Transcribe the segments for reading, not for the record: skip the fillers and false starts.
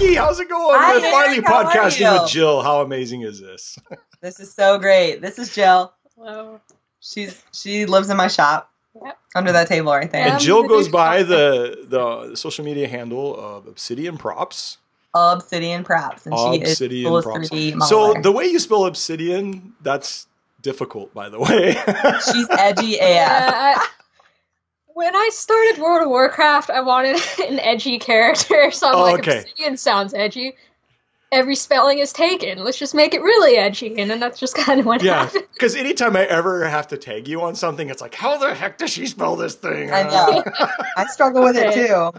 Jackie, how's it going? Hi, We're finally Eric, how are podcasting you? with Jill. How amazing is this? This is so great. This is Jill. Hello. She lives in my shop. Yep. Under that table right there. And Jill goes by the social media handle of Obsydiann Props. Obsydiann Props. And she is full Props. 3D modeler. So the way you spell Obsidian, that's difficult, by the way. She's edgy AF. When I started World of Warcraft, I wanted an edgy character, so I'm like, okay. Obsidian sounds edgy. Every spelling is taken. Let's just make it really edgy, and then that's just kind of what happened. Because anytime I ever have to tag you on something, it's like, how the heck does she spell this thing? I know. I struggle with it too.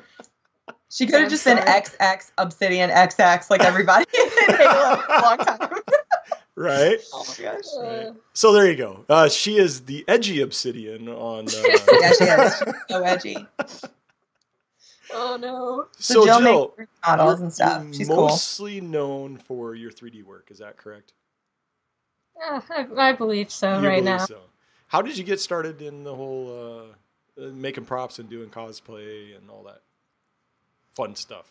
She could have just been XX Obsidian XX like everybody. It take a long time. Right? Oh my gosh. Right. So there you go. She is the edgy Obsidian on. Yeah, she is. She's so edgy. Oh no. So Jill makes models and stuff. She's mostly known for your 3D work. Is that correct? Yeah, I believe so. You right believe now. So. How did you get started in the whole making props and doing cosplay and all that fun stuff?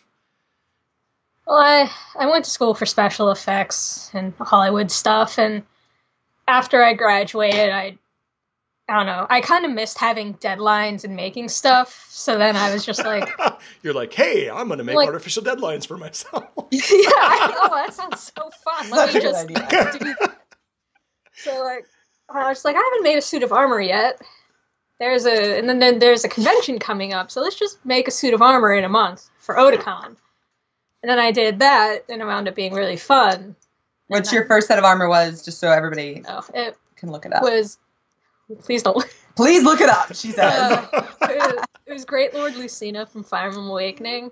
Well, I went to school for special effects and Hollywood stuff, and after I graduated, I don't know, I kind of missed having deadlines and making stuff, so then I was just like... You're like, hey, I'm going to make artificial deadlines for myself. Yeah, I know, that sounds so fun. Let me just do that. So, like, I was like, I haven't made a suit of armor yet. And then there's a convention coming up, so let's just make a suit of armor in a month for Otakon. And then I did that, and it wound up being really fun. What's your first set of armor was, just so everybody can look it up? Please don't. Please look it up, she says. It was Great Lord Lucina from Fire Emblem Awakening.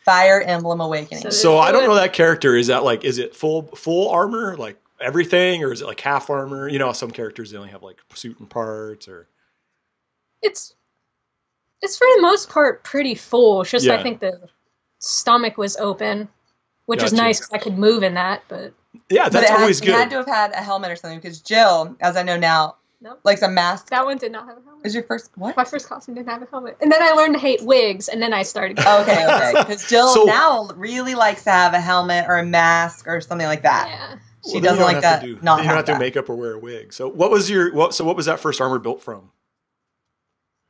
Fire Emblem Awakening. So I don't know that character. Is it full armor, like everything, or is it like half armor? You know, some characters, they only have like suit and parts, or... It's for the most part pretty full. It's just I think the stomach was open, which is nice because I could move in that. But yeah, that's always good. You had to have had a helmet or something because Jill, as I know now, likes a mask. That one did not have a helmet. Is your first what? My first costume didn't have a helmet, and then I learned to hate wigs, and then I started. Okay. Because Jill now really likes to have a helmet or a mask or something like that. Yeah. She doesn't like that. You don't have to do makeup or wear a wig. So what was that first armor built from?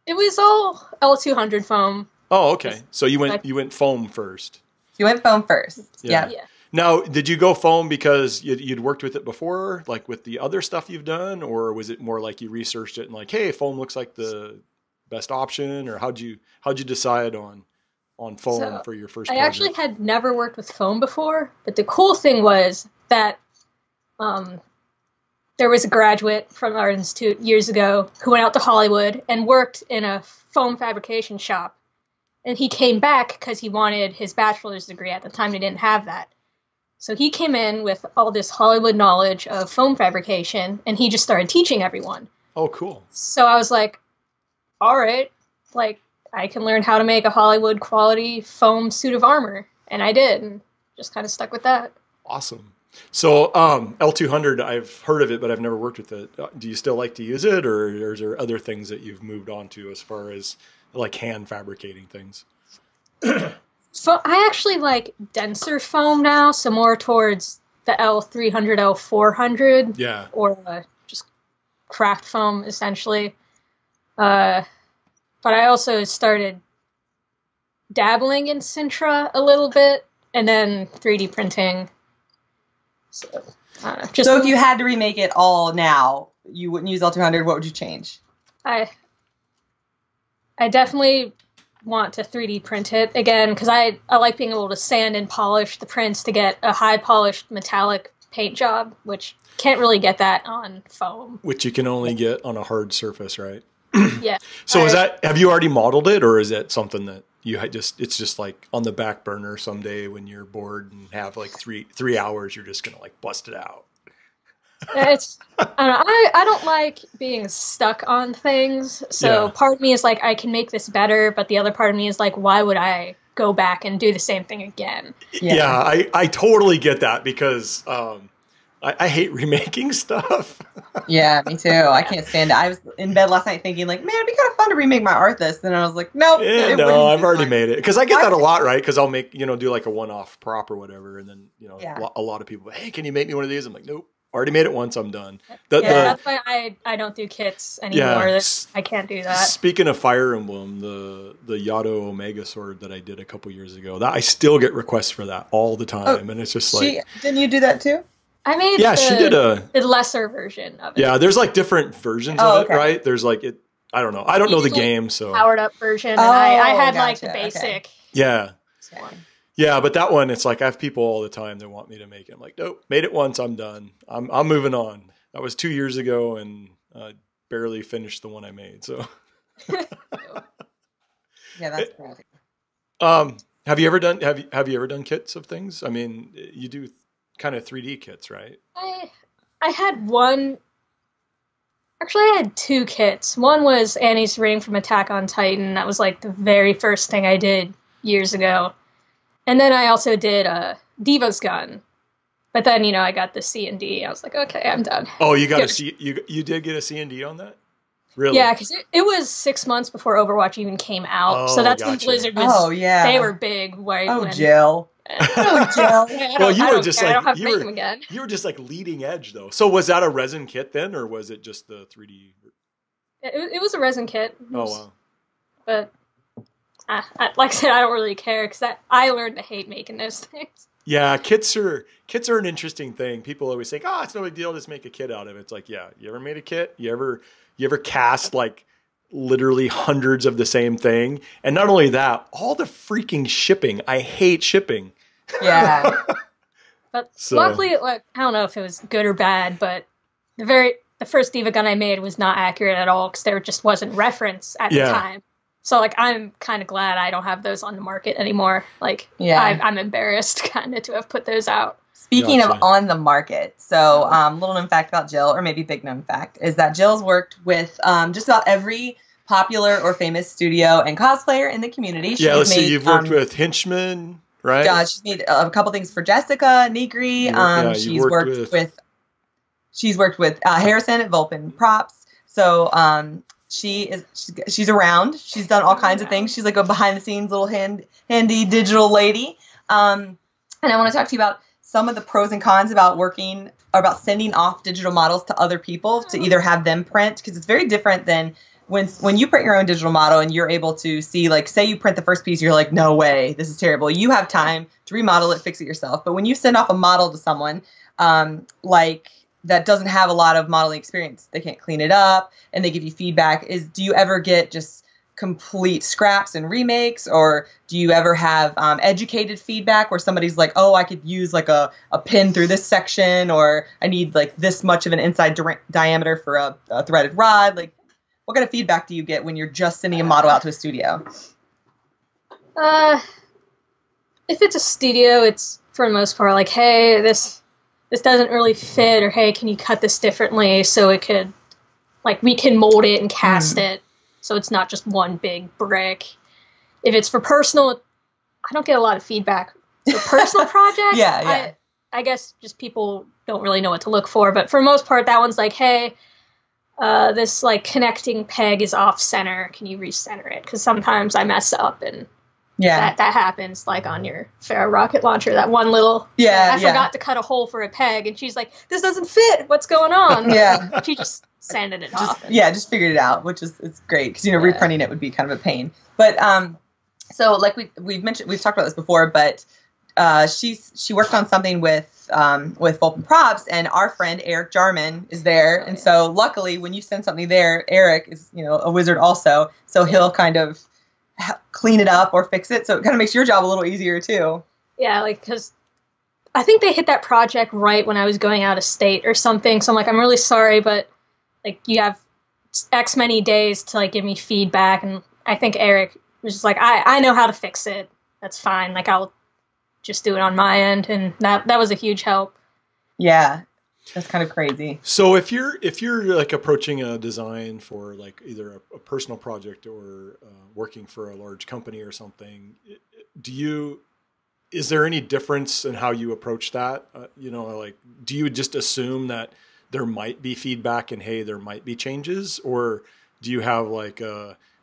It was all L200 foam. Oh, okay. So you went foam first. You went foam first. Yeah. Now, did you go foam because you'd worked with it before, like with the other stuff you've done, or was it more like you researched it and like, hey, foam looks like the best option, or how'd you decide on foam for your first project? I actually had never worked with foam before, but the cool thing was that there was a graduate from our institute years ago who went out to Hollywood and worked in a foam fabrication shop. And he came back because he wanted his bachelor's degree. At the time, he didn't have that. So he came in with all this Hollywood knowledge of foam fabrication, and he just started teaching everyone. Oh, cool. So I was like, all right, like, I can learn how to make a Hollywood quality foam suit of armor. And I did, and just kind of stuck with that. Awesome. So L200, I've heard of it, but I've never worked with it. Do you still like to use it, or is there other things that you've moved on to as far as like hand fabricating things? So I actually like denser foam now, so more towards the L300, L400. Yeah. Or just craft foam, essentially. But I also started dabbling in Sintra a little bit, and then 3D printing. So, so if you had to remake it all now, you wouldn't use L200, what would you change? I definitely want to 3D print it again, because I like being able to sand and polish the prints to get a high polished metallic paint job, which can't really get that on foam. Which you can only get on a hard surface, right? Yeah. So have you already modeled it, or is that something that it's just like on the back burner someday when you're bored and have like three hours, you're just gonna like bust it out? I don't know. I don't like being stuck on things. So part of me is like, I can make this better, but the other part of me is like, why would I go back and do the same thing again? Yeah, I totally get that because I hate remaking stuff. Yeah, me too. I can't stand it. I was in bed last night thinking like, man, it'd be kind of fun to remake my Arthas. And I was like, nope. Yeah, no, I've already made it. Because I get that a lot, right? Because I'll make, do like a one-off prop or whatever. And then, a lot of people, hey, can you make me one of these? I'm like, nope. Already made it once. I'm done. That's why I don't do kits anymore. Yeah. I can't do that. Speaking of Fire Emblem, the Yato Omega sword that I did a couple years ago, that I still get requests for that all the time. And it's just didn't you do that too? I made she did the lesser version of it. Yeah, there's like different versions of it, right? There's like it. I don't know. I don't know the game, so powered up version. And I had like the basic. Yeah. One. Yeah, but that one, it's like I have people all the time that want me to make it. I'm like, nope, made it once, I'm done. I'm moving on. That was 2 years ago, and barely finished the one I made. So, yeah, that's crazy. Have you ever done kits of things? I mean, you do kind of 3D kits, right? I had one. Actually, I had 2 kits. One was Annie's ring from Attack on Titan. That was like the very first thing I did years ago. And then I also did Diva's gun. But then, I got the C&D. I was like, okay, I'm done. Oh, you got a C? You did get a C&D on that? Really? Yeah, because it was 6 months before Overwatch even came out. So that's when Blizzard was. They were big. Right? Jill. Well, you were just like you were just like leading edge though. So was that a resin kit then, or was it just the 3D? It was a resin kit. Oh wow! But like I said, I don't really care because I learned to hate making those things. Yeah, kits are an interesting thing. People always think, "Oh, it's no big deal, just make a kit out of it." It's like, yeah, you ever made a kit? You ever cast like literally hundreds of the same thing? And not only that, all the freaking shipping. I hate shipping. Yeah. But luckily, I don't know if it was good or bad, but the first Diva gun I made was not accurate at all because there just wasn't reference at the time. So, like, I'm kind of glad I don't have those on the market anymore. Like, I'm embarrassed kind of to have put those out. Speaking of on the market, so little known fact about Jill, or maybe big known fact, is that Jill's worked with just about every popular or famous studio and cosplayer in the community. Let's see, you've worked with Hinchman, right? Yeah, she's made a couple things for Jessica, Nigri. She's worked with Harrison at Obsydiann Props. So she's around. She's done all kinds of things. She's like a behind the scenes little handy digital lady. And I want to talk to you about some of the pros and cons about sending off digital models to other people to either have them print, because it's very different than when you print your own digital model and you're able to see, like, say you print the first piece, you're like, no way, this is terrible. You have time to remodel it, fix it yourself. But when you send off a model to someone, like that doesn't have a lot of modeling experience, they can't clean it up and they give you feedback. Do you ever get just complete scraps and remakes, or do you ever have educated feedback where somebody's like, oh, I could use like a pin through this section, or I need like this much of an inside diameter for a threaded rod? Like, what kind of feedback do you get when you're just sending a model out to a studio? If it's a studio, it's for the most part like, hey, this doesn't really fit, or hey, can you cut this differently so it could, like, we can mold it and cast it so it's not just one big brick. If it's for personal, I don't get a lot of feedback. For personal projects, I guess just people don't really know what to look for. But for the most part, that one's like, hey, this like connecting peg is off center. Can you recenter it? Because sometimes I mess up, and that happens. Like on your Pharaoh rocket launcher, that one little I forgot to cut a hole for a peg, and she's like, "This doesn't fit. What's going on?" Yeah, she just sanded it off. Just figured it out, which is it's great because reprinting it would be kind of a pain. But so like we've talked about this before, but she worked on something with Obsydiann Props, and our friend Eric Jarman is there. And so luckily when you send something there, Eric is, a wizard also. So he'll kind of clean it up or fix it. So it kind of makes your job a little easier too. Yeah. Like, cause I think they hit that project right when I was going out of state or something. So I'm like, I'm really sorry, but like you have X many days to like give me feedback. And I think Eric was just like, I know how to fix it. That's fine. Like I'll just do it on my end, and that was a huge help. Yeah, that's kind of crazy. So if you're like approaching a design for like either a personal project or working for a large company or something, is there any difference in how you approach that? You know, like, do you just assume that there might be feedback and, hey, there might be changes? Or do you have like,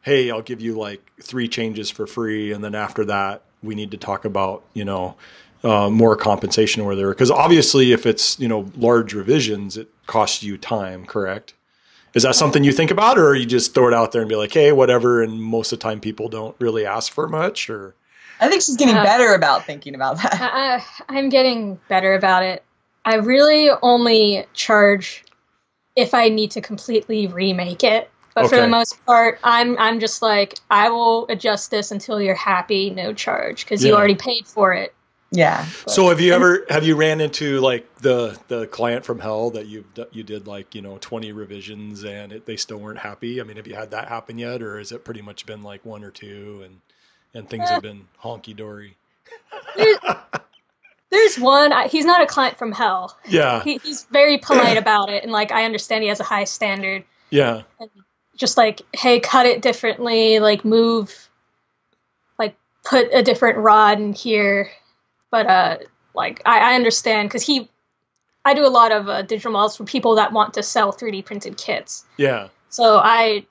hey, I'll give you like 3 changes for free, and then after that, we need to talk about, you know, more compensation or whatever? Because obviously if it's, you know, large revisions, it costs you time, correct? Is that something you think about, or you just throw it out there and be like, hey, whatever, and most of the time people don't really ask for much? Or I think she's getting better about thinking about that. I'm getting better about it. I really only charge if I need to completely remake it. But for the most part, I'm just like, I will adjust this until you're happy, no charge, because you already paid for it. Yeah. So have you ran into like the client from hell that you did like, you know, 20 revisions and they still weren't happy? I mean, have you had that happen yet, or has it pretty much been like 1 or 2 and things have been honky dory? There's one. He's not a client from hell. Yeah. He's very polite about it, and like I understand he has a high standard. Yeah. And just like, hey, cut it differently, like move, like put a different rod in here. But like I understand, because I do a lot of digital models for people that want to sell 3D printed kits. Yeah. So I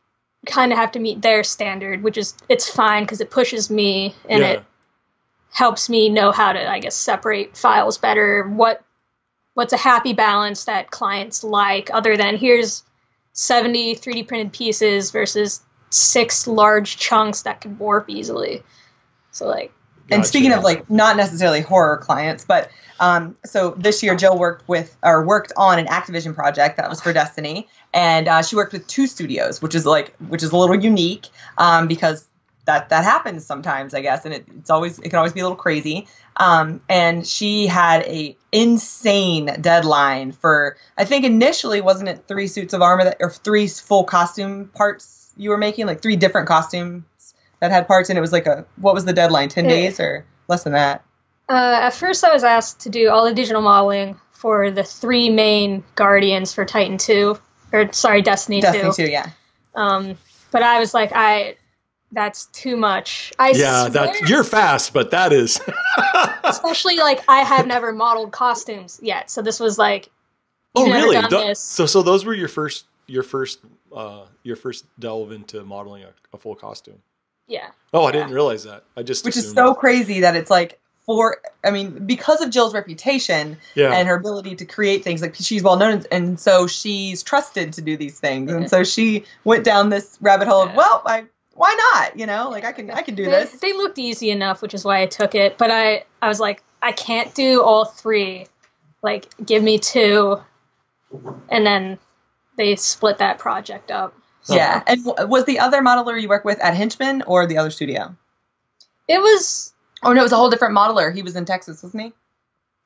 kind of have to meet their standard, which is, it's fine because it pushes me and it helps me know how to, I guess, separate files better. What's a happy balance that clients like, other than here's 70 3D printed pieces versus 6 large chunks that could warp easily. So like, and speaking of like not necessarily horror clients, but so this year Jill worked on an Activision project that was for Destiny, and she worked with 2 studios, which is a little unique because that happens sometimes, I guess, and it can always be a little crazy. And she had a insane deadline for, I think initially, wasn't it 3 suits of armor or 3 full costume parts you were making, like 3 different costumes that had parts, and it was like what was the deadline, 10 days or less than that? At first I was asked to do all the digital modeling for the 3 main Guardians for Destiny 2. Destiny 2, yeah. But I was like, that's too much. You're fast, but that is especially like I had never modeled costumes yet, so this was like, really? Never done this. So those were your first delve into modeling a full costume. Yeah. Oh, I didn't realize that. Which is so crazy that it's like because of Jill's reputation and her ability to create things, like she's well known, and so she's trusted to do these things, and so she went down this rabbit hole of, why not? You know, like I can do this. They looked easy enough, which is why I took it. But I was like, I can't do all 3. Like, give me 2, and then they split that project up. So. Yeah, and was the other modeler you work with at Hinchman or the other studio? It was. Oh no, it was a whole different modeler. He was in Texas, wasn't he?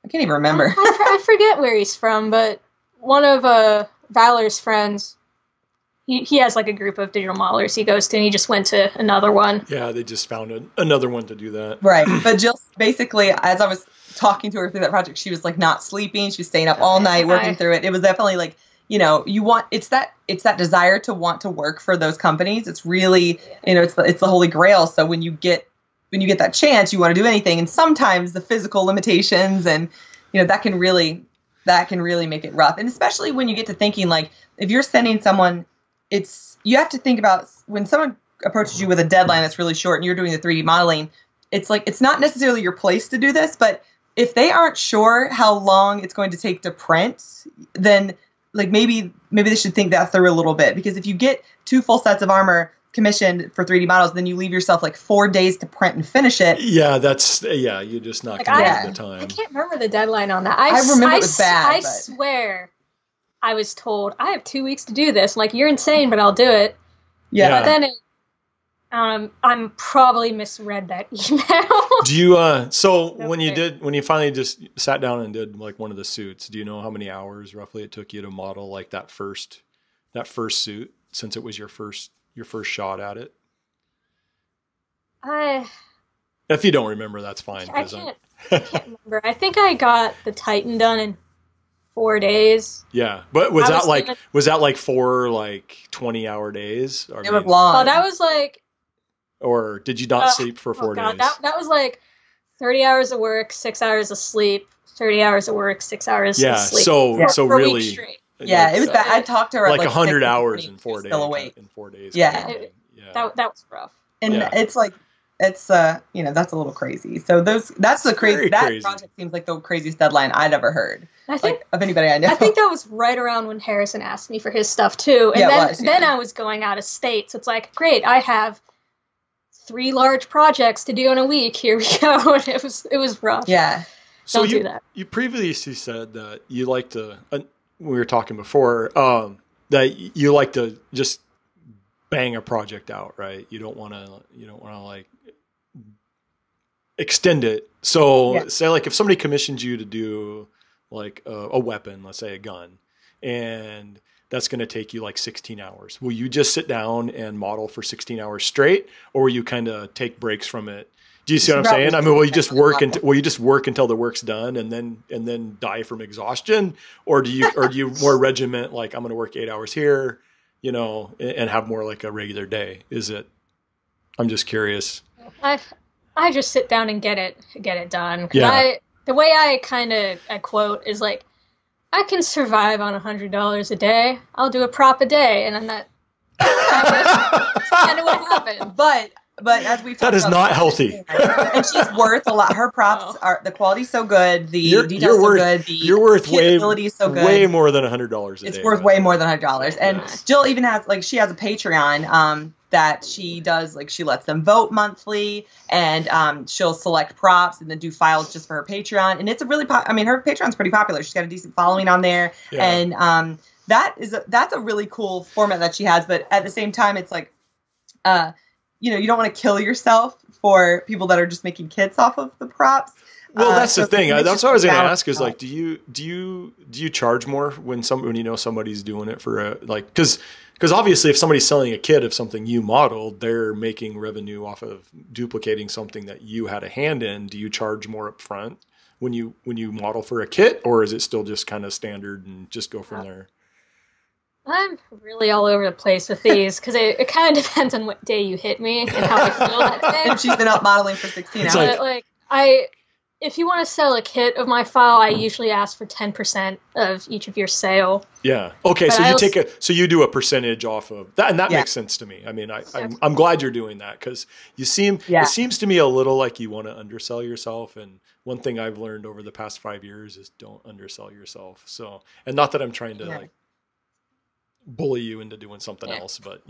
I can't even remember. I forget where he's from, but one of Valor's friends, he has like a group of digital modelers he goes to, and he just went to another one. Yeah, they just found another one to do that. Right, but Jill, basically, as I was talking to her through that project, she was like not sleeping. She was staying up all night working through it. It was definitely like, you know, it's that desire to want to work for those companies. It's really, you know, it's the holy grail. So when you get that chance, you want to do anything. And sometimes the physical limitations and, you know, that can really make it rough. And especially when you get to thinking, like, if you're sending someone, you have to think about when someone approaches you with a deadline that's really short and you're doing the 3D modeling, it's like, it's not necessarily your place to do this, but if they aren't sure how long it's going to take to print, then like maybe they should think that through a little bit, because if you get 2 full sets of armor commissioned for 3D models, then you leave yourself like 4 days to print and finish it. Yeah, you're just not going to have the time. I can't remember the deadline on that. I remember it was bad. I swear I was told I have 2 weeks to do this. I'm like, you're insane, but I'll do it. Yeah. But then I'm probably misread that email. Do you so when you finally just sat down and did like one of the suits, do you know how many hours roughly it took you to model like that first suit, since it was your first shot at it? If you don't remember, that's fine. I can't remember. I think I got the Titan done in 4 days. Yeah, but was that like 4 like 20-hour days? It was long. Oh, that was like. Or did you not sleep for 4 days? That was like 30 hours of work, 6 hours of sleep, 30 hours of work, 6 hours of sleep. So for a really, week straight. Yeah, it was bad. I talked to her like at 100 6 hours in 4 days. Still awake. In 4 days. Yeah, that was rough. And it's like it's you know, that's a little crazy. So that's the crazy. That project seems like the craziest deadline I'd ever heard. I think of anybody I know. I think that was right around when Harrison asked me for his stuff too, and then I was going out of state. So it's like, great, I have 3 large projects to do in a week. Here we go. And it was rough. Yeah. So Don't do that. You previously said that you like to. We were talking before that you like to just bang a project out, right? You don't want to like extend it. So say like if somebody commissions you to do like a weapon, let's say a gun, and that's going to take you like 16 hours. Will you just sit down and model for 16 hours straight, or will you kind of take breaks from it? Do you see what I'm saying? I mean, will you just work until the work's done and then die from exhaustion, or do you more regiment, like I'm going to work 8 hours here, you know, and have more like a regular day? Is it? I'm just curious. I just sit down and get it done. The way I quote is like, I can survive on $100 a day. I'll do a prop a day, and then that's kind of what happened. But as we've talked that is not healthy. And she's worth a lot. Her props are, the quality's so good, the details so good, you're worth capability is so good. Way more than $100 a day. It's worth way more than $100. And Jill even has, like, she has a Patreon that she does, like, she lets them vote monthly, and she'll select props and then do files just for her Patreon. And it's a really, I mean, her Patreon's pretty popular. She's got a decent following on there. Yeah. And that's a really cool format that she has. But at the same time, it's like, you know, you don't want to kill yourself for people that are just making kits off of the props. Well, that's the thing. That's what I was going to ask is like, do you charge more when you know somebody's doing it for a, like, because obviously if somebody's selling a kit of something you modeled, they're making revenue off of duplicating something that you had a hand in. Do you charge more up front when you model for a kit, or is it still just kind of standard and just go from there? I'm really all over the place with these because it kind of depends on what day you hit me and how I feel that day. And she's been out modeling for 16 hours. If you want to sell a kit of my file, I usually ask for 10% of each of your sale. Yeah. Okay. But so you do a percentage off of that, and that makes sense to me. I mean, I'm glad you're doing that because it seems to me a little like you want to undersell yourself. And one thing I've learned over the past 5 years is don't undersell yourself. So, and not that I'm trying to like bully you into doing something else, but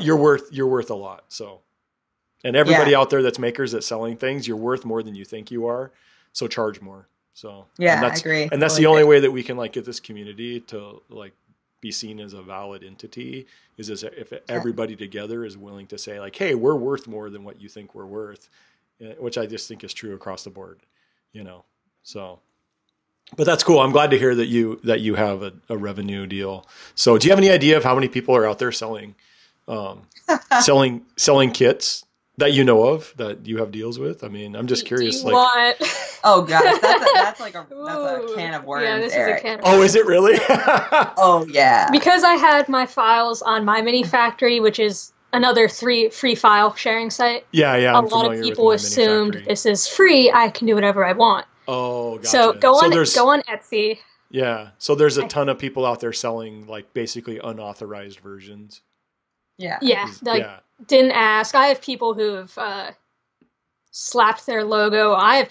you're worth a lot. So, and everybody out there that's makers that's selling things, you're worth more than you think you are. So charge more. So I agree. And that's the only way that we can like get this community to like be seen as a valid entity is if everybody together is willing to say like, hey, we're worth more than what you think we're worth, which I just think is true across the board, so. But that's cool. I'm glad to hear that you have a revenue deal. So do you have any idea of how many people are out there selling kits that you know of that you have deals with? I mean, I'm just curious. Oh gosh, that's a can of worms. Yeah, this Eric. is a can of worms. Oh, is it really? Oh yeah. Because I had my files on My Mini Factory, which is another free file sharing site. Yeah. A lot of people assumed this is free. I can do whatever I want. Oh, gotcha. So go on Etsy. Yeah. So there's a ton of people out there selling like basically unauthorized versions. Yeah. Yeah. Didn't ask. I have people who've slapped their logo. I've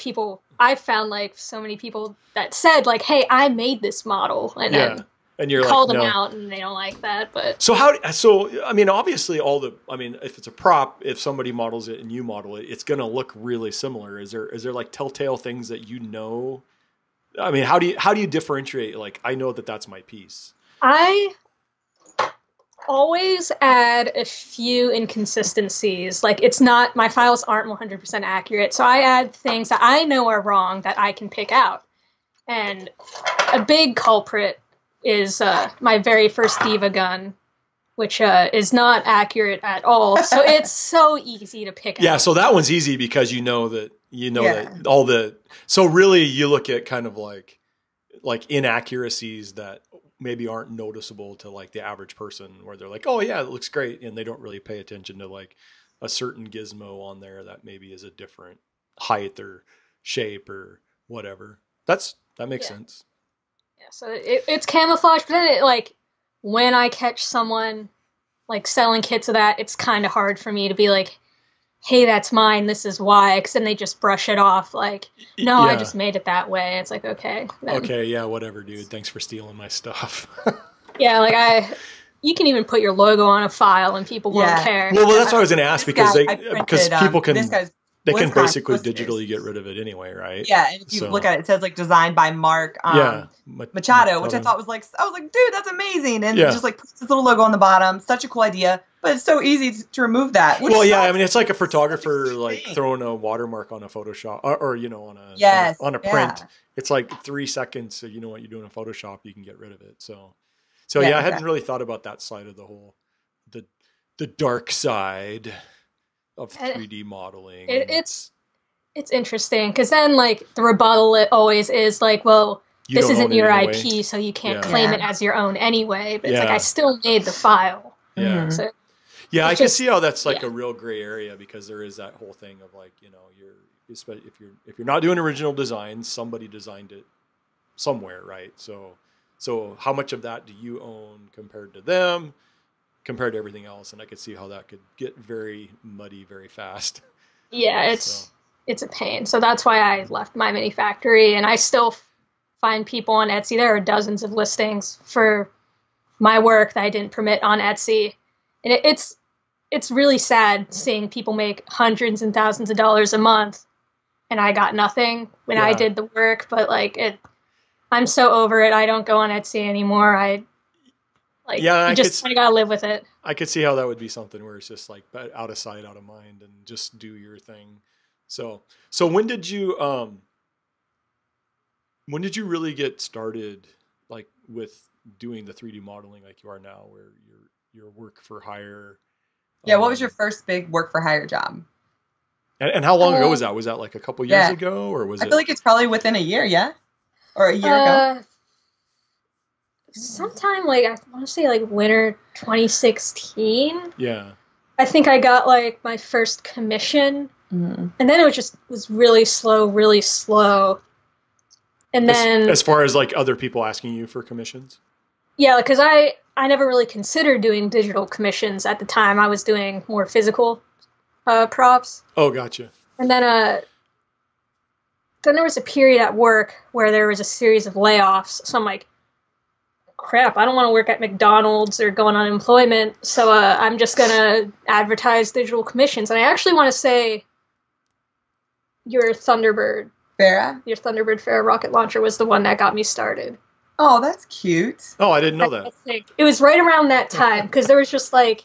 found like so many people that said like, hey, I made this model. And you're called them out and they don't like that. But so I mean, obviously if it's a prop, if somebody models it and you model it, it's going to look really similar. Is there like telltale things that I mean, how do you differentiate? Like, I know that's my piece. I always add a few inconsistencies. Like my files aren't 100% accurate. So I add things that I know are wrong that I can pick out. And a big culprit is my very first Diva gun, which is not accurate at all. So it's so easy to pick out. Yeah, so that one's easy because that all the. So really, you look at kind of like inaccuracies that maybe aren't noticeable to like the average person, where they're like, oh yeah, it looks great, and they don't really pay attention to like a certain gizmo on there that maybe is a different height or shape or whatever. That makes sense. Yeah, so it's camouflage, but then it like when I catch someone like selling kits of that, it's kind of hard for me to be like, hey, that's mine, this is why, because then they just brush it off like, no, I just made it that way. It's like, okay. Then. Okay, yeah, whatever, dude. Thanks for stealing my stuff. Yeah, like you can even put your logo on a file and people won't care. Well, that's what I was going to ask, because people can they can basically digitally get rid of it anyway, right? Yeah, and if you look at it, it says like designed by Mark Machado, which I thought was like, I was like, dude, that's amazing, and just like puts this little logo on the bottom. Such a cool idea, but it's so easy to remove that. Well, yeah, I mean, it's like a photographer like throwing a watermark on a Photoshop or you know, on a print. Yeah. It's like 3 seconds. So you know what you're doing in Photoshop, you can get rid of it. So yeah, I hadn't really thought about that side of the whole the dark side of 3D modeling. It's interesting because then like the rebuttal it always is like, well, this isn't your IP, so you can't claim it as your own anyway. But it's like I still made the file. Yeah. So I can see how that's like a real gray area, because there is that whole thing of like, you know, if you're not doing original designs, somebody designed it somewhere, right? So how much of that do you own compared to them? Compared to everything else, and I could see how that could get very muddy very fast. Yeah, it's a pain. So that's why I left my mini factory, and I still find people on Etsy. There are dozens of listings for my work that I didn't permit on Etsy, and it's really sad seeing people make hundreds and thousands of dollars a month, and I got nothing when I did the work. But like I'm so over it. I don't go on Etsy anymore. You just kind of gotta live with it. I could see how that would be something where it's just like out of sight, out of mind, and just do your thing. So when did you really get started, like with doing the 3D modeling like you are now, where your work for hire? Yeah, what was your first big work for hire job? And how long ago was that? Was that like a couple years ago, or was it? I feel like it's probably within a year, or a year ago. Sometime like I want to say like winter 2016. Yeah. I think I got like my first commission, and then it was really slow. And then as far as like other people asking you for commissions. Yeah, because I never really considered doing digital commissions at the time. I was doing more physical props. Oh, gotcha. And then there was a period at work where there was a series of layoffs. So I'm like, crap, I don't want to work at McDonald's or go on unemployment, so I'm just going to advertise digital commissions. And I actually want to say your Thunderbird Farrah rocket launcher was the one that got me started. Oh, that's cute. Oh, I didn't know that. It was right around that time, because there was just like,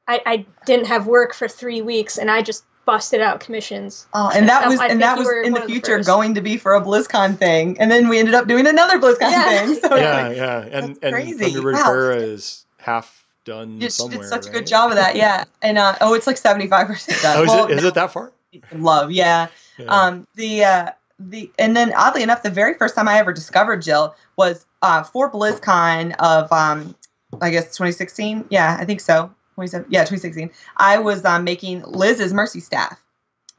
I didn't have work for 3 weeks, and I just busted out commissions. Oh, and that was in the future going to be for a BlizzCon thing, and then we ended up doing another BlizzCon thing. So and Thunderbird Farrah is half done somewhere. She did such a good job of that, and it's like 75% done. Oh, is it that far? Love, yeah. And then oddly enough, the very first time I ever discovered Jill was for BlizzCon of I guess 2016. Yeah, I think so. 2016. I was making Liz's Mercy staff,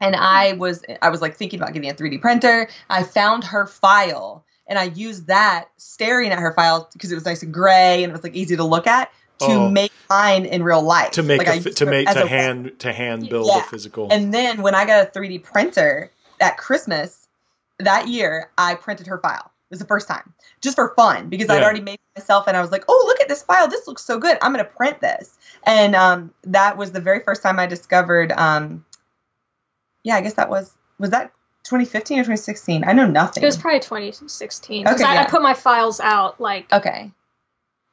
and I was like thinking about getting a 3D printer. I found her file, and I used that staring at her file because it was nice and gray and it was like easy to look at to make mine in real life. To make hand build a physical. And then when I got a 3D printer at Christmas that year, I printed her file. It was the first time, just for fun, because I'd already made it myself, and I was like, oh, look at this file. This looks so good. I'm going to print this. And that was the very first time I discovered, I guess that was that 2015 or 2016? I know nothing. It was probably 2016. Okay, I put my files out like... Okay.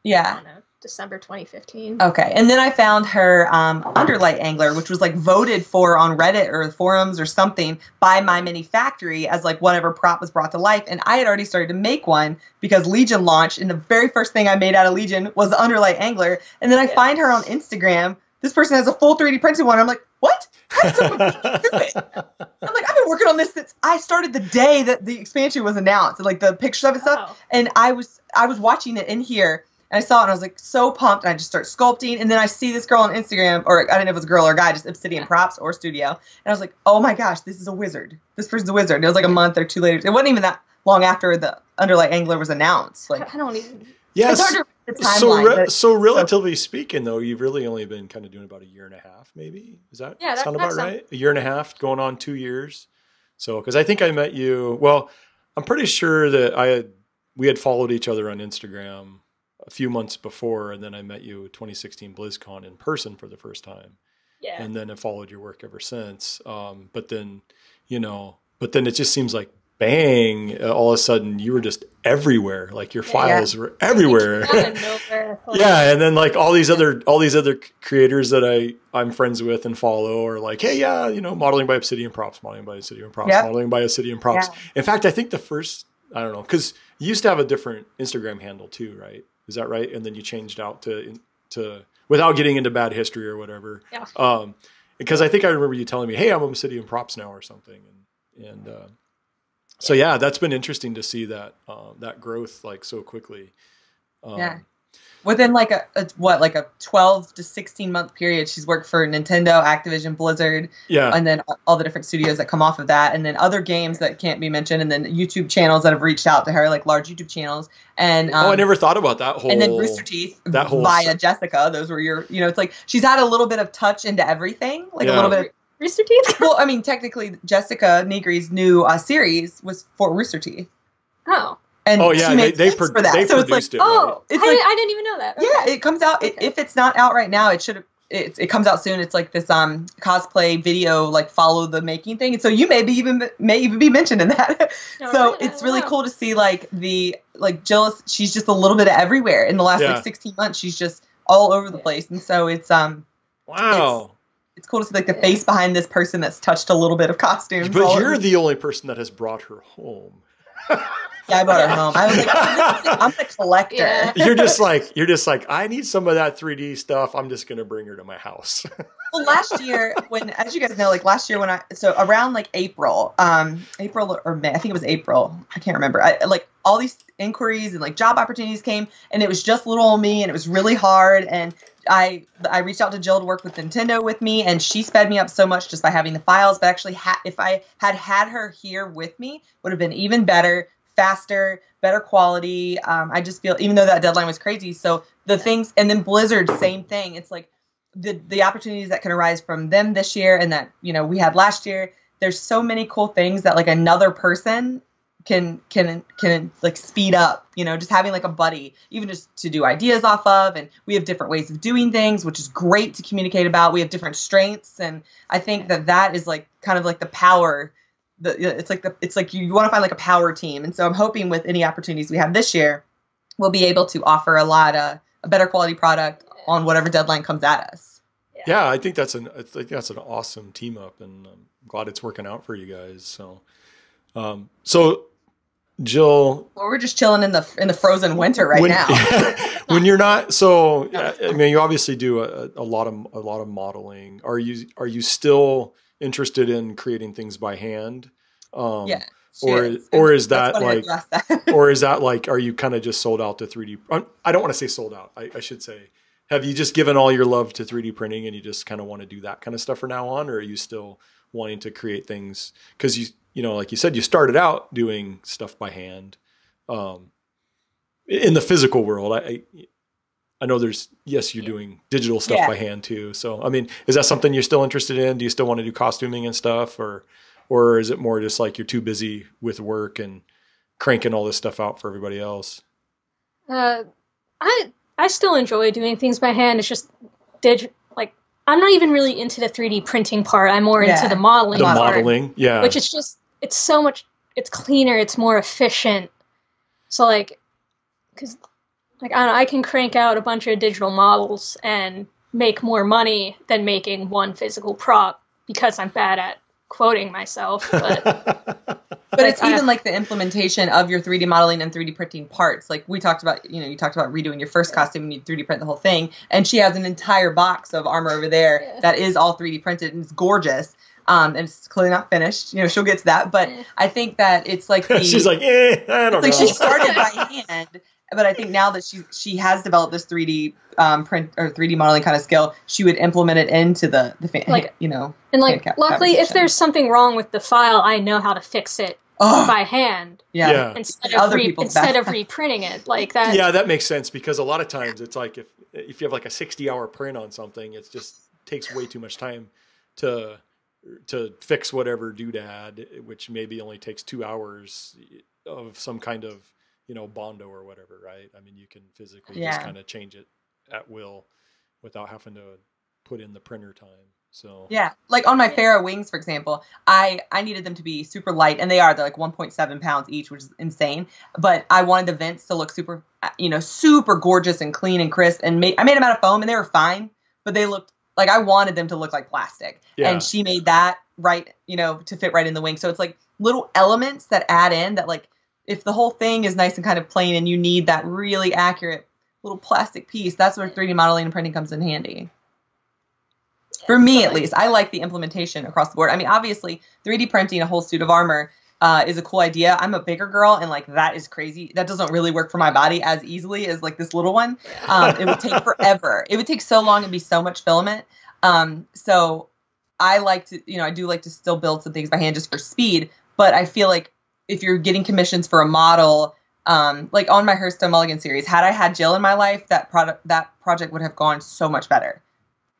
Yeah. I don't know, December 2015. Okay. And then I found her Underlight Angler, which was like voted for on Reddit or forums or something by my mini factory as like whatever prop was brought to life. And I had already started to make one because Legion launched, and the very first thing I made out of Legion was the Underlight Angler. And then I find her on Instagram. This person has a full 3D printed one. I'm like, what? How did someone do it? I'm like, I've been working on this since I started the day that the expansion was announced, and like the pictures of it stuff. And I was watching it in here. And I saw it and I was like so pumped. And I just start sculpting. And then I see this girl on Instagram, or I don't know if it was a girl or a guy, just Obsydiann Props or Studio. And I was like, oh my gosh, this is a wizard. This person's a wizard. And it was like a month or two later. It wasn't even that long after the Underlight Angler was announced. Like, I don't even. Yes. It's hard to the timeline, so relatively speaking, though, you've really only been kind of doing about a year and a half, maybe. Does that sound about right? A year and a half, going on 2 years. So, because I think I met you. Well, I'm pretty sure that we had followed each other on Instagram a few months before, and then I met you at 2016 BlizzCon in person for the first time. Yeah. And then I followed your work ever since. But then it just seems like bang, all of a sudden you were just everywhere. Like your files were everywhere. Yeah, and then like all these other creators that I'm friends with and follow are like, hey, modeling by Obsydiann Props, modeling by Obsydiann Props, modeling by Obsydiann Props. Yeah. In fact, I think the first, I don't know, because you used to have a different Instagram handle too, right? Is that right? And then you changed out to without getting into bad history or whatever. Yeah. Because I think I remember you telling me, hey, I'm Obsydiann Props now or something, and so yeah, that's been interesting to see that that growth like so quickly. Within like a 12 to 16 month period, she's worked for Nintendo, Activision, Blizzard, and then all the different studios that come off of that, and then other games that can't be mentioned, and then YouTube channels that have reached out to her, like large YouTube channels. And I never thought about that whole. And then Rooster Teeth via Jessica. Those were your, it's like she's had a little bit of touch into everything, like a little bit of. Rooster Teeth? Well, I mean, technically, Jessica Negri's new series was for Rooster Teeth. Oh. And they produced it. Oh, right? I didn't even know that. Okay. Yeah, it comes out. If it's not out right now, it should. It comes out soon. It's like this cosplay video, like follow the making thing. And so you may even be mentioned in that. So it's really cool to see like Jill. She's just a little bit of everywhere in the last like 16 months. She's just all over the place, and so it's wow. It's cool to see like the face behind this person that's touched a little bit of costumes. But you're the only person that has brought her home. Yeah, I brought her home. I was like, I'm the collector. Yeah. You're just like, I need some of that 3D stuff. I'm just gonna bring her to my house. Well, last year as you guys know, like last year around like April or May, I think it was April. I can't remember. Like all these inquiries and like job opportunities came, and it was just little old me, and it was really hard. And I reached out to Jill to work with Nintendo with me, and she sped me up so much just by having the files. But actually, if I had her here with me, would have been even better, faster, better quality. I just feel, even though that deadline was crazy, so the things, and then Blizzard, same thing. It's like the opportunities that can arise from them this year and that we had last year. There's so many cool things that like another person can like speed up, just having like a buddy, even just to do ideas off of. And we have different ways of doing things, which is great to communicate about. We have different strengths. And I think that is like kind of like the power it's like you want to find like a power team. And so I'm hoping with any opportunities we have this year, we'll be able to offer a better quality product on whatever deadline comes at us. Yeah, I think that's an awesome team up, and I'm glad it's working out for you guys. So Jill, well, we're just chilling in the frozen winter right now. When you're not, I mean, you obviously do a lot of modeling. Are you still interested in creating things by hand? Yeah. Or is that like, are you kind of just sold out to 3D? I don't want to say sold out. I should say, have you just given all your love to 3D printing and you just kind of want to do that kind of stuff from now on? Or are you still wanting to create things? Because like you said, you started out doing stuff by hand. In the physical world, I know you're doing digital stuff by hand too. So, I mean, is that something you're still interested in? Do you still want to do costuming and stuff? Or is it more just like you're too busy with work and cranking all this stuff out for everybody else? I still enjoy doing things by hand. It's just like I'm not even really into the 3D printing part. I'm more into the modeling part. Modeling, yeah. Which is just, it's so much, it's cleaner, it's more efficient. So like, because like I can crank out a bunch of digital models and make more money than making one physical prop because I'm bad at quoting myself. But it's even like the implementation of your 3D modeling and 3D printing parts. Like we talked about, you talked about redoing your first costume and you 3D print the whole thing. And she has an entire box of armor over there that is all 3D printed and it's gorgeous. And it's clearly not finished. She'll get to that. But I think that it's like she's like, I don't know. Like she started by hand But I think now that she has developed this 3D print or 3D modeling kind of skill, she would implement it into the like, you know. And like, luckily, if there's something wrong with the file, I know how to fix it by hand. Yeah. Instead of reprinting it like that. Yeah, that makes sense, because a lot of times it's like if you have like a 60-hour print on something, it just takes way too much time to fix whatever doodad, which maybe only takes 2 hours of some kind of, you know, Bondo or whatever, right? I mean, you can physically just kind of change it at will without having to put in the printer time. So yeah, like on my Pharaoh wings, for example, I needed them to be super light, and they're like 1.7 pounds each, which is insane. But I wanted the vents to look super, you know, super gorgeous and clean and crisp. And I made them out of foam, and they were fine, but they looked like, I wanted them to look like plastic. Yeah. And she made that right, you know, to fit right in the wing. So it's like little elements that add in that, like, if the whole thing is nice and kind of plain, and you need that really accurate little plastic piece, that's where 3D modeling and printing comes in handy. For me, at least, I like the implementation across the board. I mean, obviously, 3D printing a whole suit of armor is a cool idea. I'm a bigger girl, and like that is crazy. That doesn't really work for my body as easily as like this little one. It would take forever. It would take so long and be so much filament. So I like to, you know, I do like to still build some things by hand just for speed. But I feel like if you're getting commissions for a model, like on my Hearthstone Mulligan series, had I had Jill in my life, that project would have gone so much better.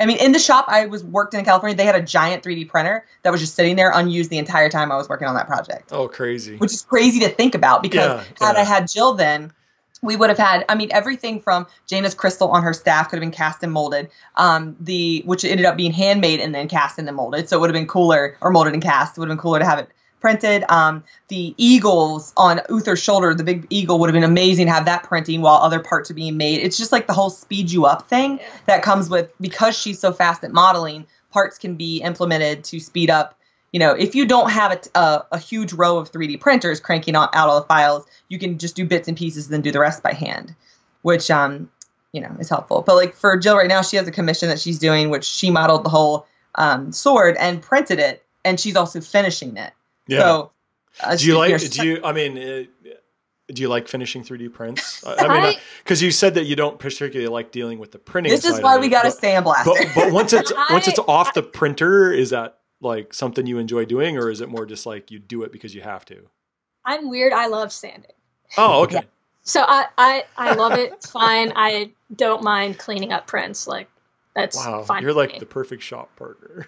I mean, in the shop I worked in California, they had a giant 3D printer that was just sitting there unused the entire time I was working on that project. Oh, crazy. Which is crazy to think about, because had I had Jill then, we would have had, I mean, everything from Jaina's crystal on her staff could have been cast and molded, which ended up being handmade and then cast and then molded. So it would have been cooler, or molded and cast. It would have been cooler to have it printed. The eagles on Uther's shoulder, the big eagle, would have been amazing to have that printing while other parts are being made. It's just like the whole speed you up thing that comes with, because she's so fast at modeling, parts can be implemented to speed up. You know, if you don't have a huge row of 3D printers cranking out all the files, you can just do bits and pieces and then do the rest by hand, which, you know, is helpful. But like for Jill right now, she has a commission that she's doing, which she modeled the whole sword and printed it, and she's also finishing it. Yeah. So, do you like finishing 3D prints? I mean, because you said that you don't particularly like dealing with the printing. This is why we got a sandblaster. But once it's off the printer, is that like something you enjoy doing, or is it more just like you do it because you have to? I'm weird. I love sanding. Oh, okay. So I love it. It's fine. I don't mind cleaning up prints. Like, that's fine. You're like the perfect shop partner.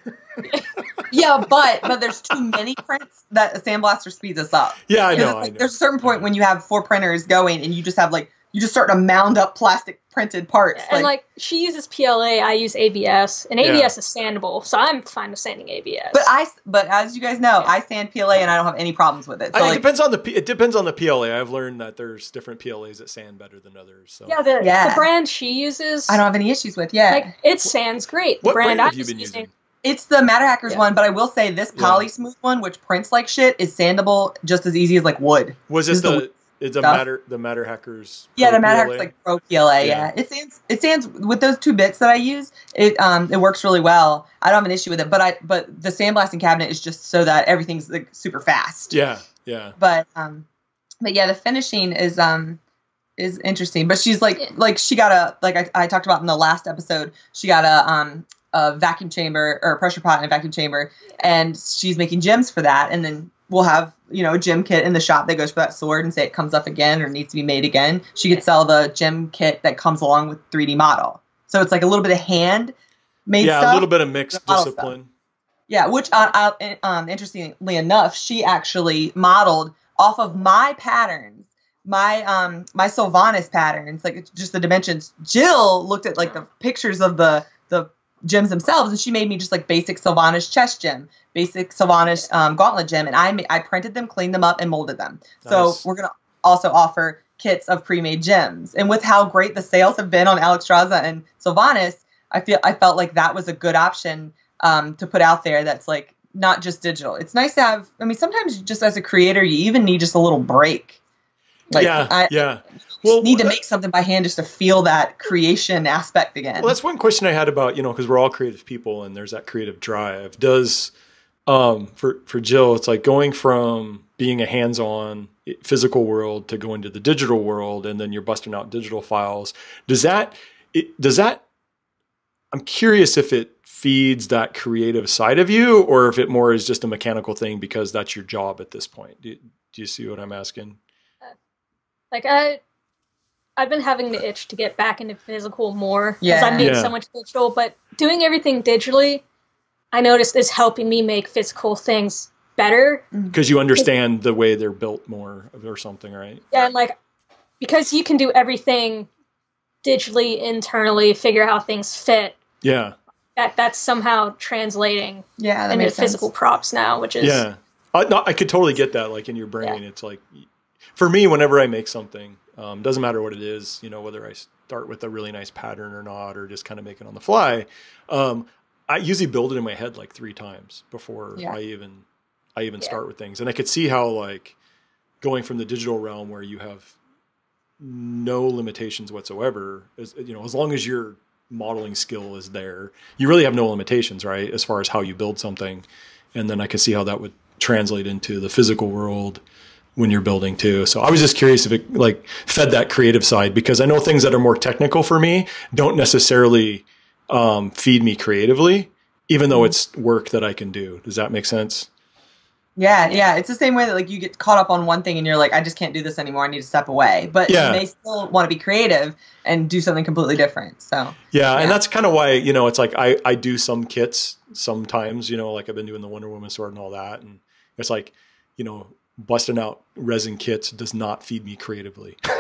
Yeah, but there's too many prints that a sandblaster speeds us up. Yeah, I know. There's a certain point when you have 4 printers going, and you just have you just start to mound up plastic printed parts. And like she uses PLA, I use ABS, and ABS is sandable, so I'm fine with sanding ABS. But as you guys know, I sand PLA, and I don't have any problems with it. So it depends on the PLA. I've learned that there's different PLAs that sand better than others. So. Yeah, the brand she uses, I don't have any issues with. Yeah, like it sands great. What brand have you been using? It's the Matter Hackers one, but I will say this Poly Smooth one, which prints like shit, is sandable just as easy as like wood. Was it the Matter Hackers? Yeah, the Matter Hackers like Pro PLA. Yeah, it sands with those 2 bits that I use. It works really well. I don't have an issue with it, but the sandblasting cabinet is just so that everything's like super fast. Yeah. But yeah, the finishing is interesting. But she's like she got I talked about in the last episode, she got a vacuum chamber, or a pressure pot and a vacuum chamber, and she's making gems for that. And then we'll have, you know, a gem kit in the shop that goes for that sword, and say it comes up again or needs to be made again. She could sell the gem kit that comes along with 3D model. So it's like a little bit of hand made stuff. Yeah, a little bit of mixed discipline. Stuff. Yeah, which interestingly enough, she actually modeled off of my patterns. My Sylvanas patterns, like just the dimensions. Jill looked at like the pictures of the gems themselves, and she made me just like basic Sylvanas chest gem, basic Sylvanas gauntlet gem, and I printed them, cleaned them up, and molded them. So we're gonna also offer kits of pre-made gems, and with how great the sales have been on Alexstrasza and Sylvanas, I felt like that was a good option to put out there. That's like not just digital. It's nice to have. I mean, sometimes just as a creator, you even need just a little break. Like, Well, need to make something by hand just to feel that creation aspect again. Well, that's one question I had about, you know, because we're all creative people and there's that creative drive. Does for Jill, it's like going from being a hands-on physical world to go into the digital world, and then you're busting out digital files. I'm curious if it feeds that creative side of you, or if it more is just a mechanical thing because that's your job at this point. Do you see what I'm asking? Like I've been having the itch to get back into physical more because I'm doing so much digital, but doing everything digitally, I noticed is helping me make physical things better. Because you understand the way they're built more or something, right? Yeah, and like, because you can do everything digitally, internally, figure out how things fit. Yeah. That's somehow translating that into makes physical sense. props now, which is... Yeah. No, I could totally get that, like in your brain. It's like, for me, whenever I make something, doesn't matter what it is, you know, whether I start with a really nice pattern or not, or just kind of make it on the fly. I usually build it in my head like 3 times before I even start with things. And I could see how, like, going from the digital realm where you have no limitations whatsoever, as long as your modeling skill is there, you really have no limitations, right? As far as how you build something. And then I could see how that would translate into the physical world when you're building too. So I was just curious if it like fed that creative side, because I know things that are more technical for me don't necessarily feed me creatively, even though it's work that I can do. Does that make sense? Yeah. It's the same way that like you get caught up on one thing and you're like, I just can't do this anymore. I need to step away. But you may still want to be creative and do something completely different. So and that's kind of why, it's like I do some kits sometimes, like I've been doing the Wonder Woman sword and all that. And it's like, busting out resin kits does not feed me creatively. It's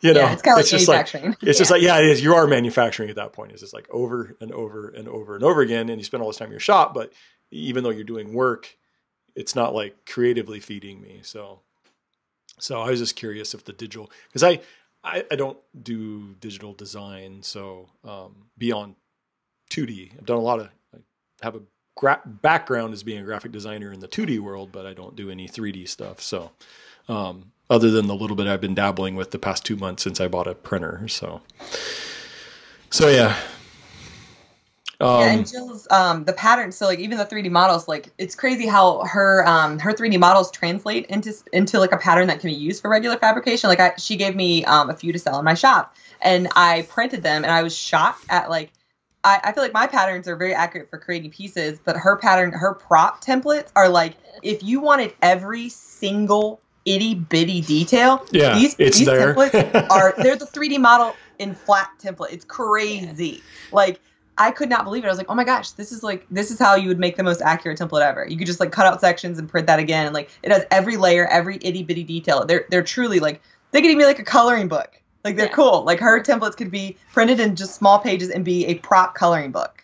kind of like manufacturing. It's just like, it is. You are manufacturing at that point. It's just like over and over and over and over again. And you spend all this time in your shop, but even though you're doing work, it's not like creatively feeding me. So I was just curious if the digital, because I don't do digital design. So beyond 2D, I've done a lot of, I have a background as being a graphic designer in the 2D world, but I don't do any 3D stuff. So other than the little bit I've been dabbling with the past 2 months since I bought a printer. So yeah. And Jill's the patterns, so like even the 3D models, like it's crazy how her 3D models translate into like a pattern that can be used for regular fabrication. Like she gave me a few to sell in my shop, and I printed them, and I was shocked at like I feel like my patterns are very accurate for creating pieces, but her prop templates are like, if you wanted every single itty bitty detail, these templates they're the 3D model in flat template. It's crazy. Like I could not believe it. I was like, oh my gosh, this is how you would make the most accurate template ever. You could just like cut out sections and print that again. And like it has every layer, every itty bitty detail. They're truly like, they could even be like a coloring book. Like they're cool. Like her templates could be printed in just small pages and be a prop coloring book.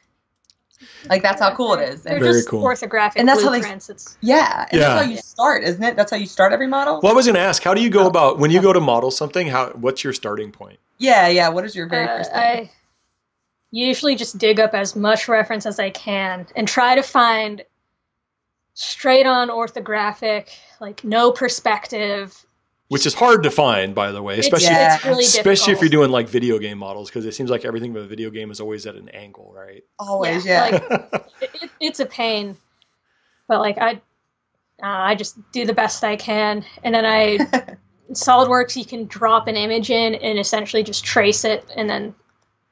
Like that's how cool it is. They're very just cool. Orthographic and that's blueprints. That's how you start, isn't it? That's how you start every model. Well, I was going to ask, how do you go about when you go to model something? What's your starting point? Yeah. What is your very first thing? I usually just dig up as much reference as I can and try to find straight on orthographic, like no perspective. Which is hard to find, by the way, especially it's really especially if you're doing like video game models, because it seems like everything with a video game is always at an angle, right? Always, Like, it's a pain, but like I just do the best I can, and then in SolidWorks you can drop an image in and essentially just trace it and then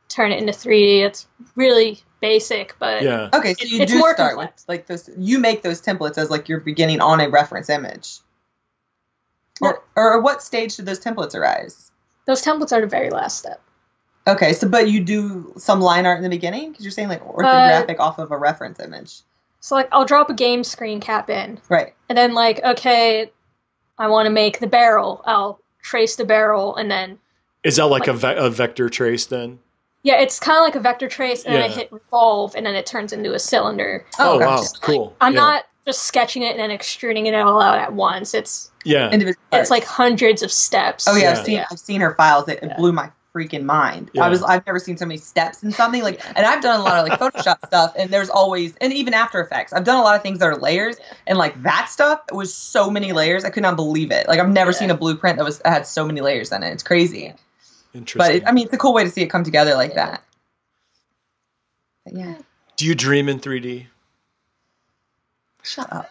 turn it into 3D. It's really basic, but okay, so you do start with like this. You make those templates as like you're beginning on a reference image. Or what stage did those templates arise? Those templates are the very last step. Okay, but you do some line art in the beginning? Because you're saying like orthographic off of a reference image. So like I'll drop a game screen cap in. Right. And then like, okay, I want to make the barrel. I'll trace the barrel and then... Is that like a vector trace then? Yeah, it's kind of like a vector trace, and then I hit revolve, and then it turns into a cylinder. Oh, wow, cool. I'm not just sketching it and then extruding it all out at once. It's like hundreds of steps. Oh yeah, I've seen her files. It blew my freaking mind. Yeah. I've never seen so many steps in something like, and I've done a lot of like Photoshop stuff, and there's always, and even After Effects, I've done a lot of things that are layers, and like that stuff was so many layers. I could not believe it. Like I've never seen a blueprint that had so many layers in it. It's crazy. Interesting. But it's a cool way to see it come together like that. But yeah. Do you dream in 3D? Shut up.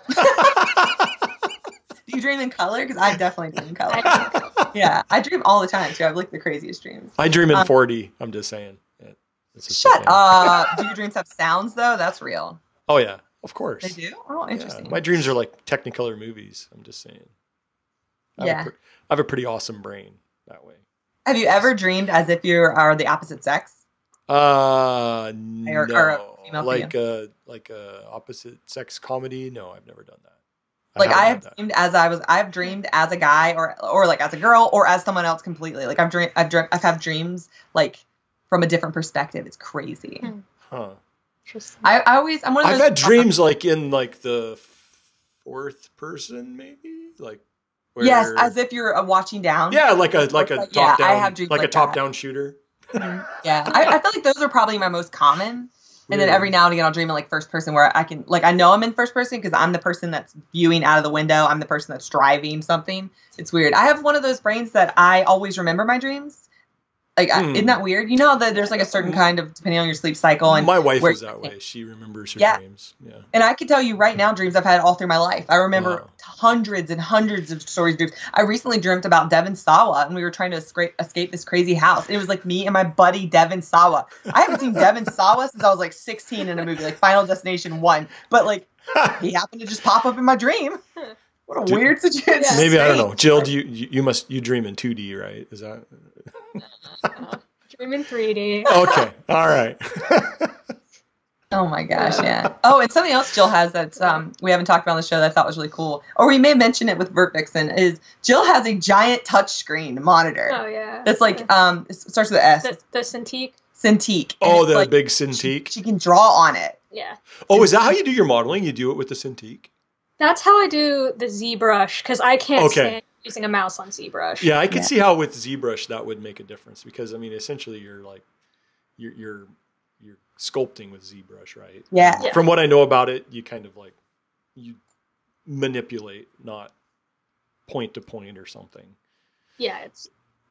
Do you dream in color? Because I definitely dream in color. Yeah, I dream all the time too. I have like the craziest dreams. I dream in 4D. I'm just saying. Shut up. Do your dreams have sounds though? That's real. Oh yeah, of course. They do? Oh, interesting. Yeah. My dreams are like Technicolor movies. I'm just saying. I have a pretty awesome brain that way. Have you ever dreamed as if you are the opposite sex? No. Or like a opposite sex comedy? No, I've never done that. I've dreamed as a guy or like as a girl or as someone else completely. Like I've had dreams like from a different perspective. It's crazy. Huh. Interesting. I'm one of those. I've had dreams like in like the fourth person, maybe like. Yes, as if you're watching down. Yeah, like a top down. I have dreams like a top down shooter. Mm-hmm. Yeah, I feel like those are probably my most common. And then every now and again, I'll dream in like first person where I can, like, I know I'm in first person because I'm the person that's viewing out of the window. I'm the person that's driving something. It's weird. I have one of those brains that I always remember my dreams. Like, isn't that weird? You know that there's like a certain kind of, depending on your sleep cycle. And my wife is that way. She remembers her dreams. Yeah. And I can tell you right now, dreams I've had all through my life. I remember hundreds and hundreds of stories. Dreams. I recently dreamt about Devon Sawa, and we were trying to escape this crazy house. It was like me and my buddy Devon Sawa. I haven't seen Devon Sawa since I was like 16 in a movie, like Final Destination 1. But like, he happened to just pop up in my dream. What a weird situation. Maybe, I don't know. Jill, you dream in 2D, right? Is that... Dream in 3D. Okay. All right. Oh my gosh, yeah. Oh, and something else Jill has that we haven't talked about on the show that I thought was really cool, or we may mention it with Vert Vixen, is Jill has a giant touchscreen monitor. Oh yeah. That's like it starts with an S. The Cintiq. Cintiq. Oh, the like, big Cintiq. She can draw on it. Yeah. Oh, is that how you do your modeling? You do it with the Cintiq? That's how I do the ZBrush, because I can't stand using a mouse on ZBrush. Yeah, I can see how with ZBrush that would make a difference, because I mean, essentially you're like you're sculpting with ZBrush, right? Yeah. From what I know about it, you kind of like you manipulate, not point to point or something. Yeah,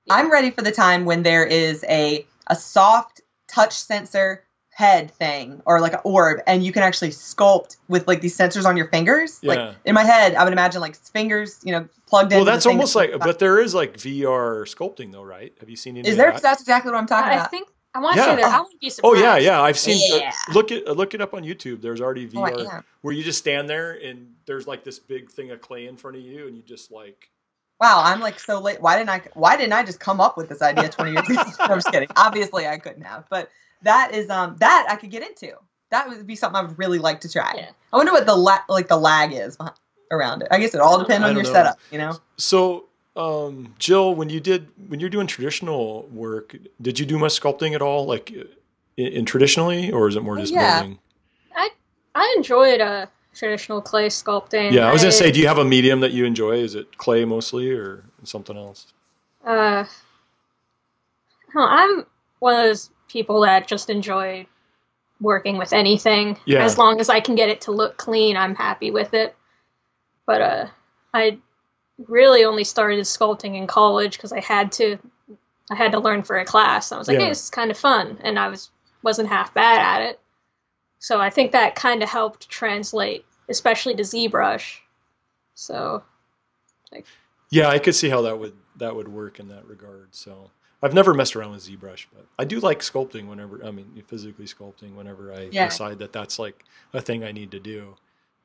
I'm ready for the time when there is a soft touch sensor head thing or like an orb, and you can actually sculpt with like these sensors on your fingers. Yeah. Like in my head, I would imagine like fingers, plugged in. Well, that's almost like, but there is like VR sculpting though, right? Have you seen any? Is there? That's exactly what I'm talking about. I think I want to say that. I wouldn't be surprised. Oh yeah, I've seen. Look it up on YouTube. There's already VR where you just stand there and there's like this big thing of clay in front of you, and you just like. Wow, I'm like so late. Why didn't I just come up with this idea 20 years ago? I'm just kidding. Obviously, I couldn't have, but. That is that I could get into. That would be something I would really like to try. Yeah. I wonder what the lag is around it. I guess it all depends on your setup, So, Jill, when you're doing traditional work, did you do much sculpting at all, like in traditionally, or is it more just building? I enjoyed traditional clay sculpting. Yeah, I was gonna say, do you have a medium that you enjoy? Is it clay mostly, or something else? I'm one of those people that just enjoy working with anything. Yeah. As long as I can get it to look clean, I'm happy with it. But I really only started sculpting in college because I had to learn for a class. I was like, hey, this is kind of fun, and I wasn't half bad at it. So I think that kind of helped translate, especially to ZBrush. So, yeah, I could see how that would work in that regard. So. I've never messed around with ZBrush, but I do like sculpting physically sculpting whenever I decide that that's like a thing I need to do.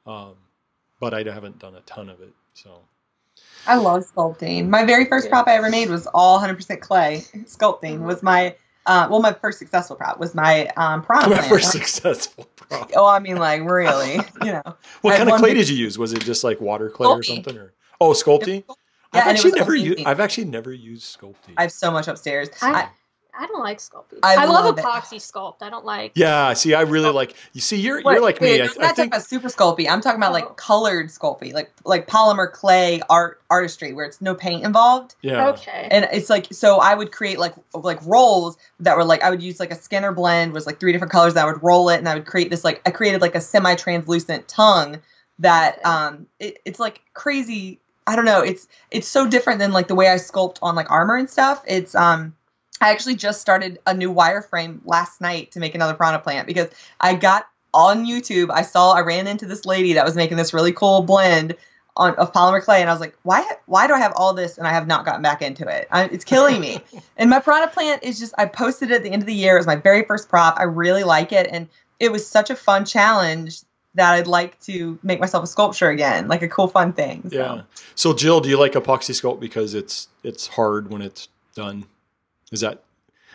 But I haven't done a ton of it, so. I love sculpting. My very first prop I ever made was all 100% clay. Sculpting was my, my first successful prop was my piranha plant. My first successful prop. Oh, I mean, like, really, What kind of clay did you use? Was it just like water clay or something? Or Sculpey? Yeah, I've actually never used Sculpey. I have so much upstairs. I don't like Sculpey. I love epoxy sculpt. I don't like. Yeah, see, I really like. You see, you're like me. I'm not talking about super Sculpey. I'm talking about like colored Sculpey, like polymer clay artistry, where it's no paint involved. Yeah. Okay. And it's like, so I would create like rolls that were like, I would use like a Skinner blend, was like 3 different colors. That I would roll it, and I would create this I created like a semi-translucent tongue that it's like crazy. I don't know. It's so different than like the way I sculpt on like armor and stuff. It's I actually just started a new wireframe last night to make another piranha plant because I got on YouTube. I ran into this lady that was making this really cool blend of polymer clay, and I was like, why do I have all this and I have not gotten back into it? It's killing me. And my piranha plant is just, I posted it at the end of the year. It was my very first prop. I really like it, and it was such a fun challenge that I'd like to make myself a sculpture again, like a cool, fun thing. So. Yeah. So Jill, do you like epoxy sculpt because it's hard when it's done? Is that?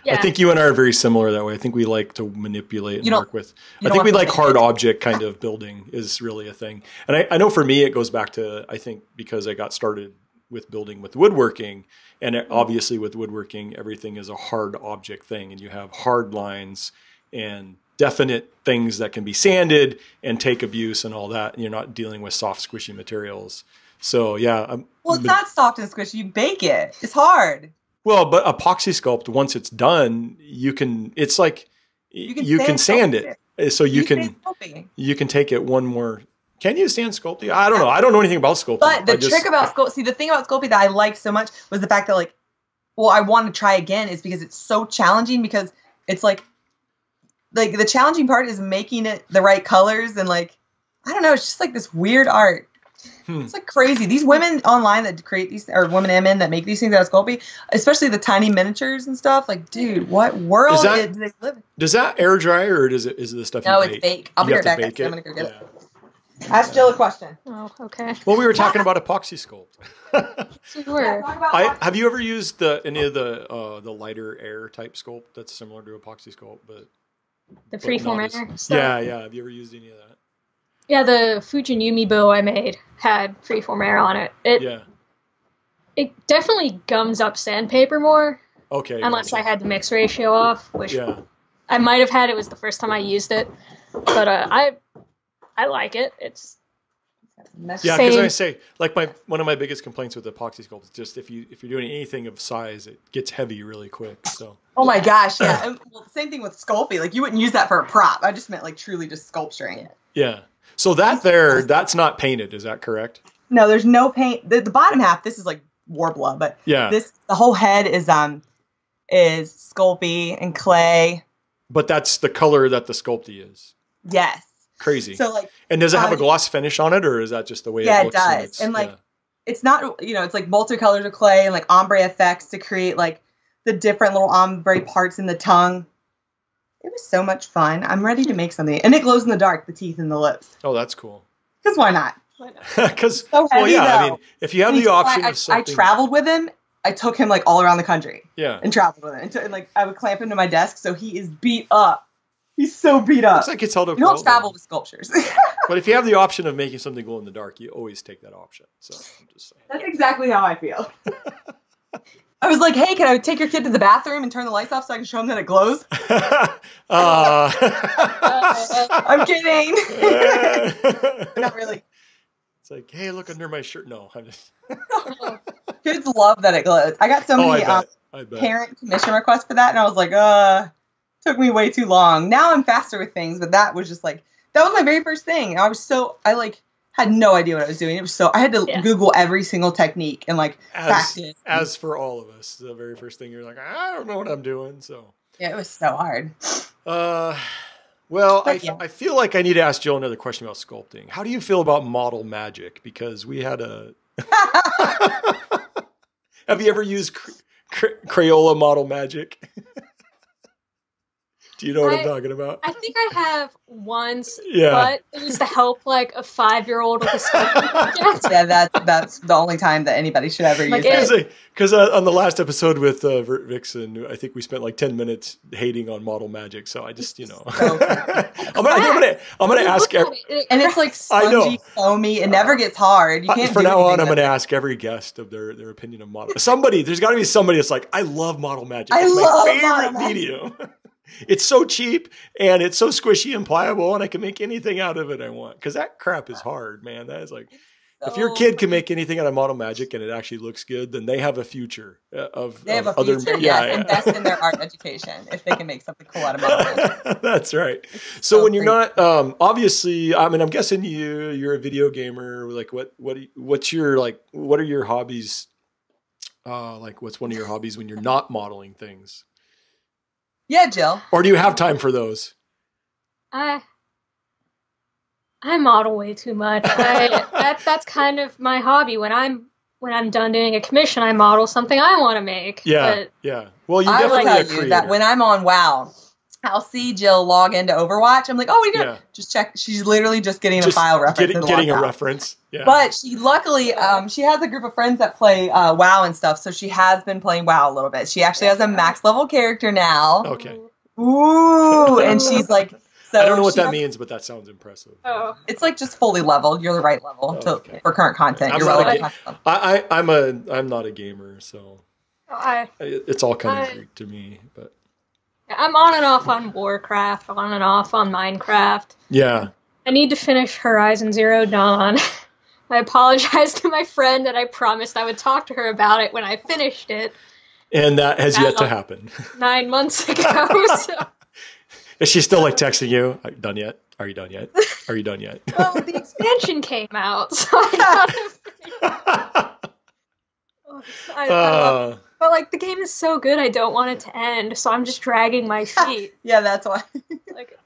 Yeah. I think you and I are very similar that way. I think we like to manipulate and work with. I think we like hard object kind of building is really a thing. And I know for me it goes back to, I think because I got started with building with woodworking, and obviously with woodworking everything is a hard object thing, and you have hard lines and definite things that can be sanded and take abuse and all that, and you're not dealing with soft, squishy materials. So yeah. Well, it's not soft and squishy. You bake it. It's hard. Well, but epoxy sculpt, once it's done, you can. It's like you can sand it, so you can take it one more. Can you sand sculpting? I don't know. I don't know anything about sculpting. But the trick about sculpting, the thing about sculpting that I liked so much was the fact that I want to try again is because it's so challenging, because it's like the challenging part is making it the right colors, and I don't know, it's just like this weird art. It's like crazy. These women online that create these, or women and men that make these things out of sculpting, especially the tiny miniatures and stuff. Like, dude, what world do they live in? Does that air dry, or is it the stuff? No, you it's bake. I'll be right back. I'm gonna go get it. Ask Jill a question. Oh, okay. Well, we were talking about epoxy sculpt. Sure. Have you ever used any of the lighter air type sculpt that's similar to epoxy sculpt, but the freeform air stuff? Yeah. Have you ever used any of that? Yeah, the Fujinumi bow I made had freeform air on it. It definitely gums up sandpaper more. Okay. Unless I had the mix ratio off, which I might have had. It was the first time I used it, but I like it. It's because I say one of my biggest complaints with epoxy sculpt is just if you're doing anything of size, it gets heavy really quick. So. Oh my gosh, yeah. Well, the same thing with Sculpey. You wouldn't use that for a prop. I just meant truly just sculpturing it. Yeah. So that's not painted. Is that correct? No, there's no paint. The bottom half, this is Warbler, but the whole head is Sculpey and clay. But that's the color that the Sculpey is. Yes. Crazy. So and does it have a gloss finish on it, or is that just the way it looks? Yeah, it does. And it's not, it's multicolors of clay and ombre effects to create the different little ombre parts in the tongue. It was so much fun. I'm ready to make something. And it glows in the dark, the teeth and the lips. Oh, that's cool. Because why not? Because, so heavy, though. I mean, if you have the option of something... I traveled with him. I took him all around the country. Yeah. And traveled with him. And I would clamp him to my desk, so he is beat up. He's so beat up. Looks like it's held up. You don't travel with sculptures. But if you have the option of making something glow in the dark, you always take that option. So I'm just saying. That's exactly how I feel. I was like, hey, can I take your kid to the bathroom and turn the lights off so I can show him that it glows? I'm kidding. Not really. It's like, hey, look under my shirt. No, I'm just... Kids love that it glows. I got so many parent commission requests for that, and I was like, took me way too long. Now I'm faster with things, but that was just that was my very first thing. I had no idea what I was doing. It was I had to Google every single technique and practice. As for all of us, the very first thing you're like, I don't know what I'm doing. So yeah, it was so hard. Well, I feel like I need to ask Jill another question about sculpting. How do you feel about model magic? Because we had a. Have you ever used Crayola model magic? Do you know what I'm talking about? I think I have once, but it was to help a 5-year-old with a sculpting project. Yeah, that's the only time that anybody should ever use it. Because on the last episode with Vixen, I think we spent 10 minutes hating on model magic. So I just, I'm gonna ask. And it's spongy, foamy. It never gets hard. You can't. From now on, I'm gonna ask every guest of their opinion of model. There's got to be somebody that's I love model magic. It's my favorite medium. It's so cheap and it's so squishy and pliable, and I can make anything out of it I want. Because that crap is hard, man. That is if your kid can make anything out of model magic and it actually looks good, then they have a future invest in their art education if they can make something cool out of model magic. That's right. So when you're not, obviously, I'm guessing you're a video gamer. What are your hobbies? What's one of your hobbies when you're not modeling things? Yeah, Jill. Or do you have time for those? I model way too much. I that's kind of my hobby. When I'm done doing a commission, I model something I want to make. Yeah, yeah. Well, you I will definitely tell you that when I'm on WoW, I'll see Jill log into Overwatch. I'm like, oh, we got just check. She's literally just getting a file reference. Getting a reference. Yeah. But she luckily, she has a group of friends that play WoW and stuff, so she has been playing WoW a little bit. She actually has a max level character now. Okay. Ooh, and she's like, so I don't know what that means, but that sounds impressive. Oh, it's like just fully leveled. You're the right level for current content. I'm not a gamer, so it's all kind of Greek to me. But I'm on and off on Warcraft, on and off on Minecraft. Yeah. I need to finish Horizon Zero Dawn. I apologize to my friend that I promised I would talk to her about it when I finished it. And that has yet to happen. 9 months ago. So. Is she still like texting you? Are you done yet? Are you done yet? Are you done yet? Well, the expansion came out, so I love it. But like the game is so good, I don't want it to end, so I'm just dragging my feet. Yeah, that's why.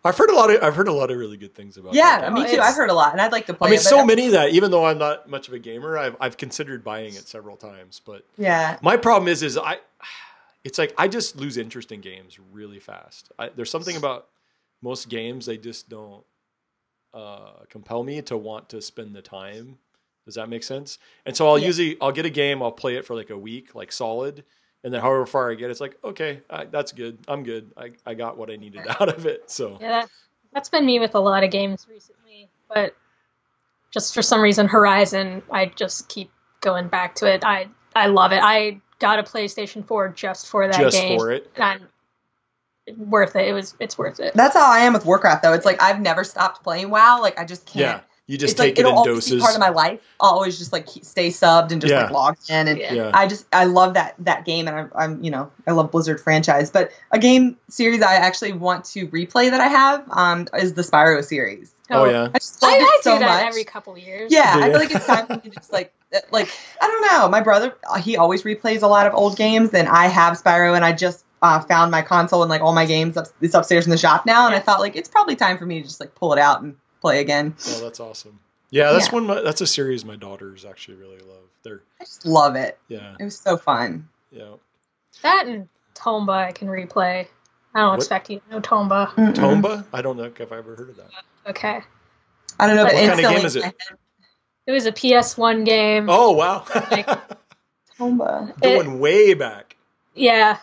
I've heard a lot of really good things about. Yeah, me too. I've heard a lot, and I'd like to play. I mean, so many that even though I'm not much of a gamer, I've considered buying it several times. But yeah, my problem is it's like I just lose interest in games really fast. There's something about most games, they just don't compel me to want to spend the time. Does that make sense? And so I'll get a game, I'll play it for like a week, like solid, and then however far I get, it's like, okay, that's good. I'm good. I got what I needed out of it. So yeah, that's been me with a lot of games recently. But just for some reason, Horizon, I just keep going back to it. I love it. I got a PlayStation 4 just for that game. Just for it. And worth it. It's worth it. That's how I am with Warcraft, though. It's like I've never stopped playing WoW. Like I just can't. Yeah, you just it's take like, it it'll in always doses. be part of my life. I'll always just like stay subbed and just like logged in, and I love that game, and I'm I love Blizzard franchise. But a game series I actually want to replay that I have is the Spyro series. Oh yeah, I just love it so do that much. every couple years. Yeah, I feel like it's time for me to just like I don't know. My brother, he always replays a lot of old games, and I have Spyro, and I just found my console and like all my games. It's upstairs in the shop now, and I thought like it's probably time for me to just like pull it out and play again. Oh, that's awesome. Yeah, that's that's a series my daughters actually really love. I just love it. Yeah, it was so fun. Yeah, that and Tomba I can replay. I don't expect you to know Tomba. Mm-mm. Tomba? I don't know if I've ever heard of that. Okay. I don't know. What kind of game is it? It was a PS1 game. Oh wow! Tomba. Going way back. Yeah.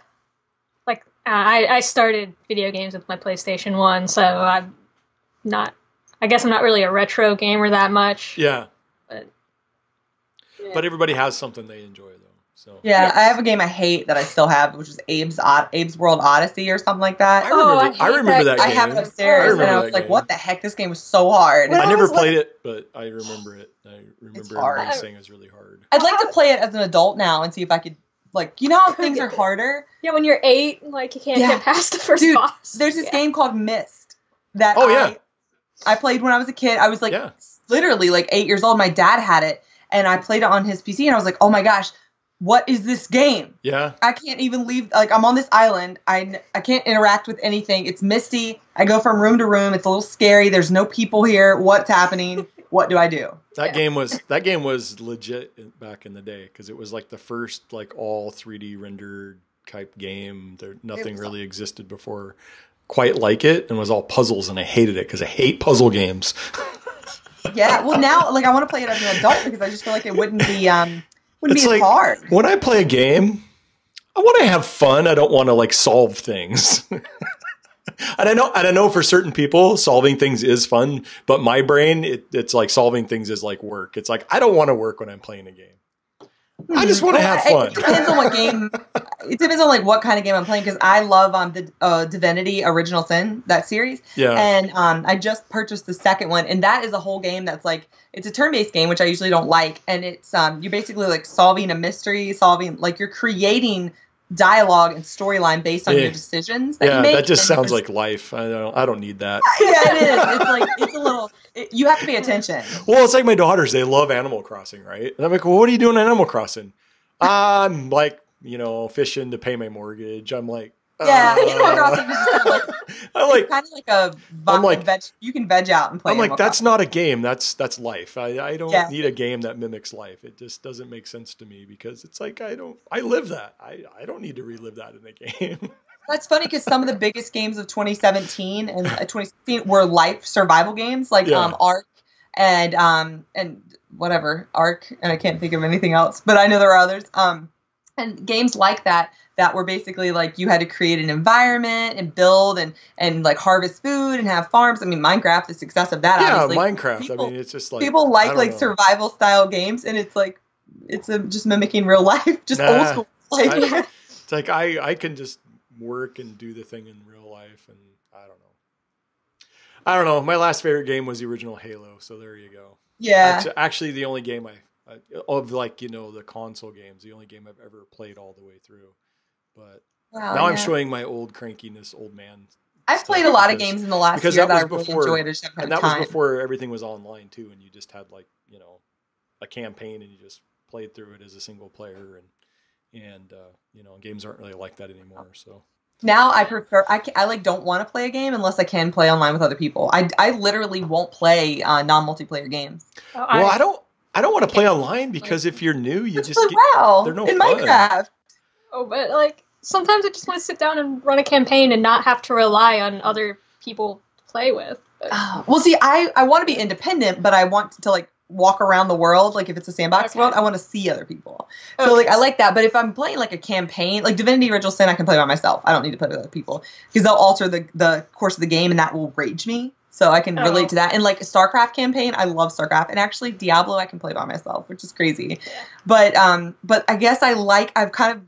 Like I started video games with my PlayStation 1, so I guess I'm not really a retro gamer that much. Yeah. But everybody has something they enjoy, though. So yeah, I have a game I hate that I still have, which is Abe's World Odyssey or something like that. I remember that game. I have it upstairs, and I was like, "What the heck? This game was so hard." I never played it, but I remember it. I remember everybody saying it was really hard. I'd like to play it as an adult now and see if I could, how things are harder. Yeah, when you're 8, you can't get past the first boss. There's this game called Myst that I played when I was a kid. I was literally 8 years old. My dad had it, and I played it on his PC, and I was like, "Oh my gosh, what is this game?" Yeah. I can't even leave. I'm on this island. I can't interact with anything. It's misty. I go from room to room. It's a little scary. There's no people here. What's happening? What do I do? That game was legit back in the day because it was the first all 3D rendered type game. Nothing really existed before quite like it, and was all puzzles, and I hated it because I hate puzzle games. Yeah. Well, now I want to play it as an adult because I just feel like it wouldn't be as hard. When I play a game, I want to have fun. I don't want to solve things. And I know for certain people solving things is fun, but my brain, it's like solving things is like work. It's like I don't want to work when I'm playing a game. I just want to have fun. It depends on what game. It depends on what kind of game I'm playing because I love the Divinity Original Sin, that series. Yeah. And I just purchased the second one, and that is a whole game that's it's a turn-based game, which I usually don't like, and it's you're basically solving a mystery, you're creating dialogue and storyline based on your decisions that you make. That just sounds like life. I don't need that. Yeah, it is. It's a little. You have to pay attention. Well, it's like my daughters. They love Animal Crossing, right? And I'm like, well, what are you doing in Animal Crossing? I'm fishing to pay my mortgage. I'm like, Animal Crossing is It's kind of like you can veg out and play. I'm like, that's not a game. That's life. I don't need a game that mimics life. It just doesn't make sense to me because it's like I live that. I don't need to relive that in the game. That's funny because some of the biggest games of 2017 and 2016 were life survival games like Ark and whatever Ark, and I can't think of anything else, but I know there are others. And games like that were basically like you had to create an environment and build and like harvest food and have farms. I mean, Minecraft, the success of that. Yeah, obviously. Minecraft. People, I mean, it's just like people like survival style games, and it's like just mimicking real life, just old school. It's like I can just work and do the thing in real life, and I don't know. My last favorite game was the original Halo, so there you go. Yeah. Actually, the only game of like, the console games, the only game I've ever played all the way through. But now I'm showing my old crankiness, old man. I've played a lot of games in the last year that I really enjoyed. And that was before everything was online too, and you just had like, a campaign and you just played through it as a single player, and games aren't really like that anymore. So now I prefer I don't want to play a game unless I can play online with other people. I literally won't play non-multiplayer games. I don't want to play online because if you're new, you just get they're no fun. Minecraft. Oh, but like sometimes I just want to sit down and run a campaign and not have to rely on other people to play with. Well, see, I want to be independent, but I want to like walk around the world. Like if it's a sandbox world, I want to see other people. So like I like that. But if I'm playing like a campaign, like Divinity Original Sin, I can play by myself. I don't need to play with other people because they'll alter the course of the game, and that will rage me. So I can relate to that. And like a StarCraft campaign, I love StarCraft. And actually Diablo I can play by myself, which is crazy. Yeah. But I guess I've kind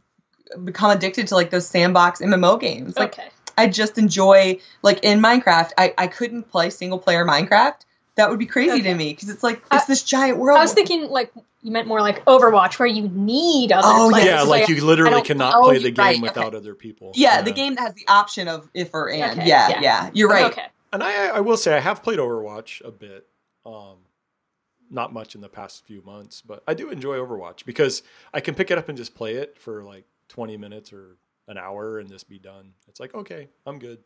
of become addicted to like those sandbox MMO games. Like I just enjoy, like in Minecraft, I couldn't play single player Minecraft. That would be crazy to me because it's like it's this giant world. I was thinking like you meant more like Overwatch where you need other players. Yeah, like you literally cannot play the game without other people. Yeah, the game that has the option of if or and. Yeah, you're right. Okay. And I will say I have played Overwatch a bit. Not much in the past few months, but I do enjoy Overwatch because I can pick it up and just play it for like 20 minutes or an hour and just be done. It's like, okay, I'm good.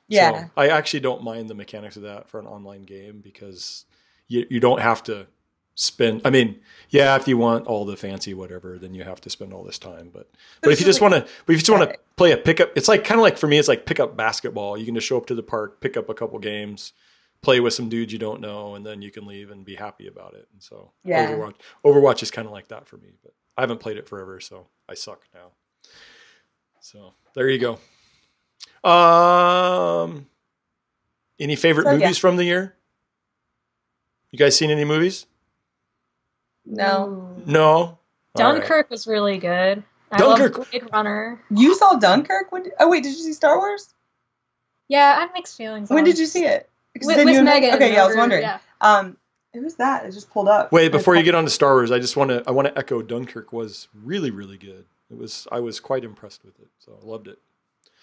Yeah. So I actually don't mind the mechanics of that for an online game because you don't have to spend, I mean, if you want all the fancy whatever, then you have to spend all this time. But if you just want to play a pickup, it's like kind of like for me, it's like pick up basketball. You can just show up to the park, pick up a couple games, play with some dudes you don't know, and then you can leave and be happy about it. And so Overwatch is kind of like that for me, but I haven't played it forever, so I suck now. So there you go. Any favorite movies from the year? You guys seen any movies? No. Dunkirk was really good. Dunkirk. I love Blade Runner. You saw Dunkirk? Wait, did you see Star Wars? Yeah, I had mixed feelings. When did you see it? With Megan. Okay, I was wondering. Yeah. Who's that? It just pulled up. Wait, before you get on to Star Wars, I want to echo Dunkirk was really, really good. I was quite impressed with it, so I loved it.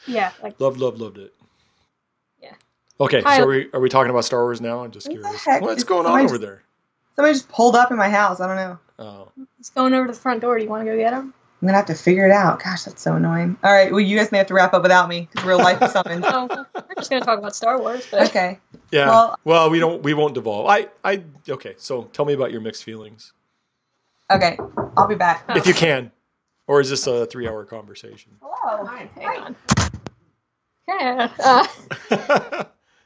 Yeah, loved it. Yeah. Okay, so are we talking about Star Wars now? I'm just curious. What's going on over there? Somebody just pulled up in my house. I don't know. Oh. He's going over to the front door. Do you want to go get him? I'm gonna have to figure it out. Gosh, that's so annoying. All right, well, you guys may have to wrap up without me because real life is something. We're just gonna talk about Star Wars. But... Okay. Yeah. Well, we won't devolve. Okay. So tell me about your mixed feelings. Okay, I'll be back. If you can, or is this a 3-hour conversation? Hello. Hang on. Yeah.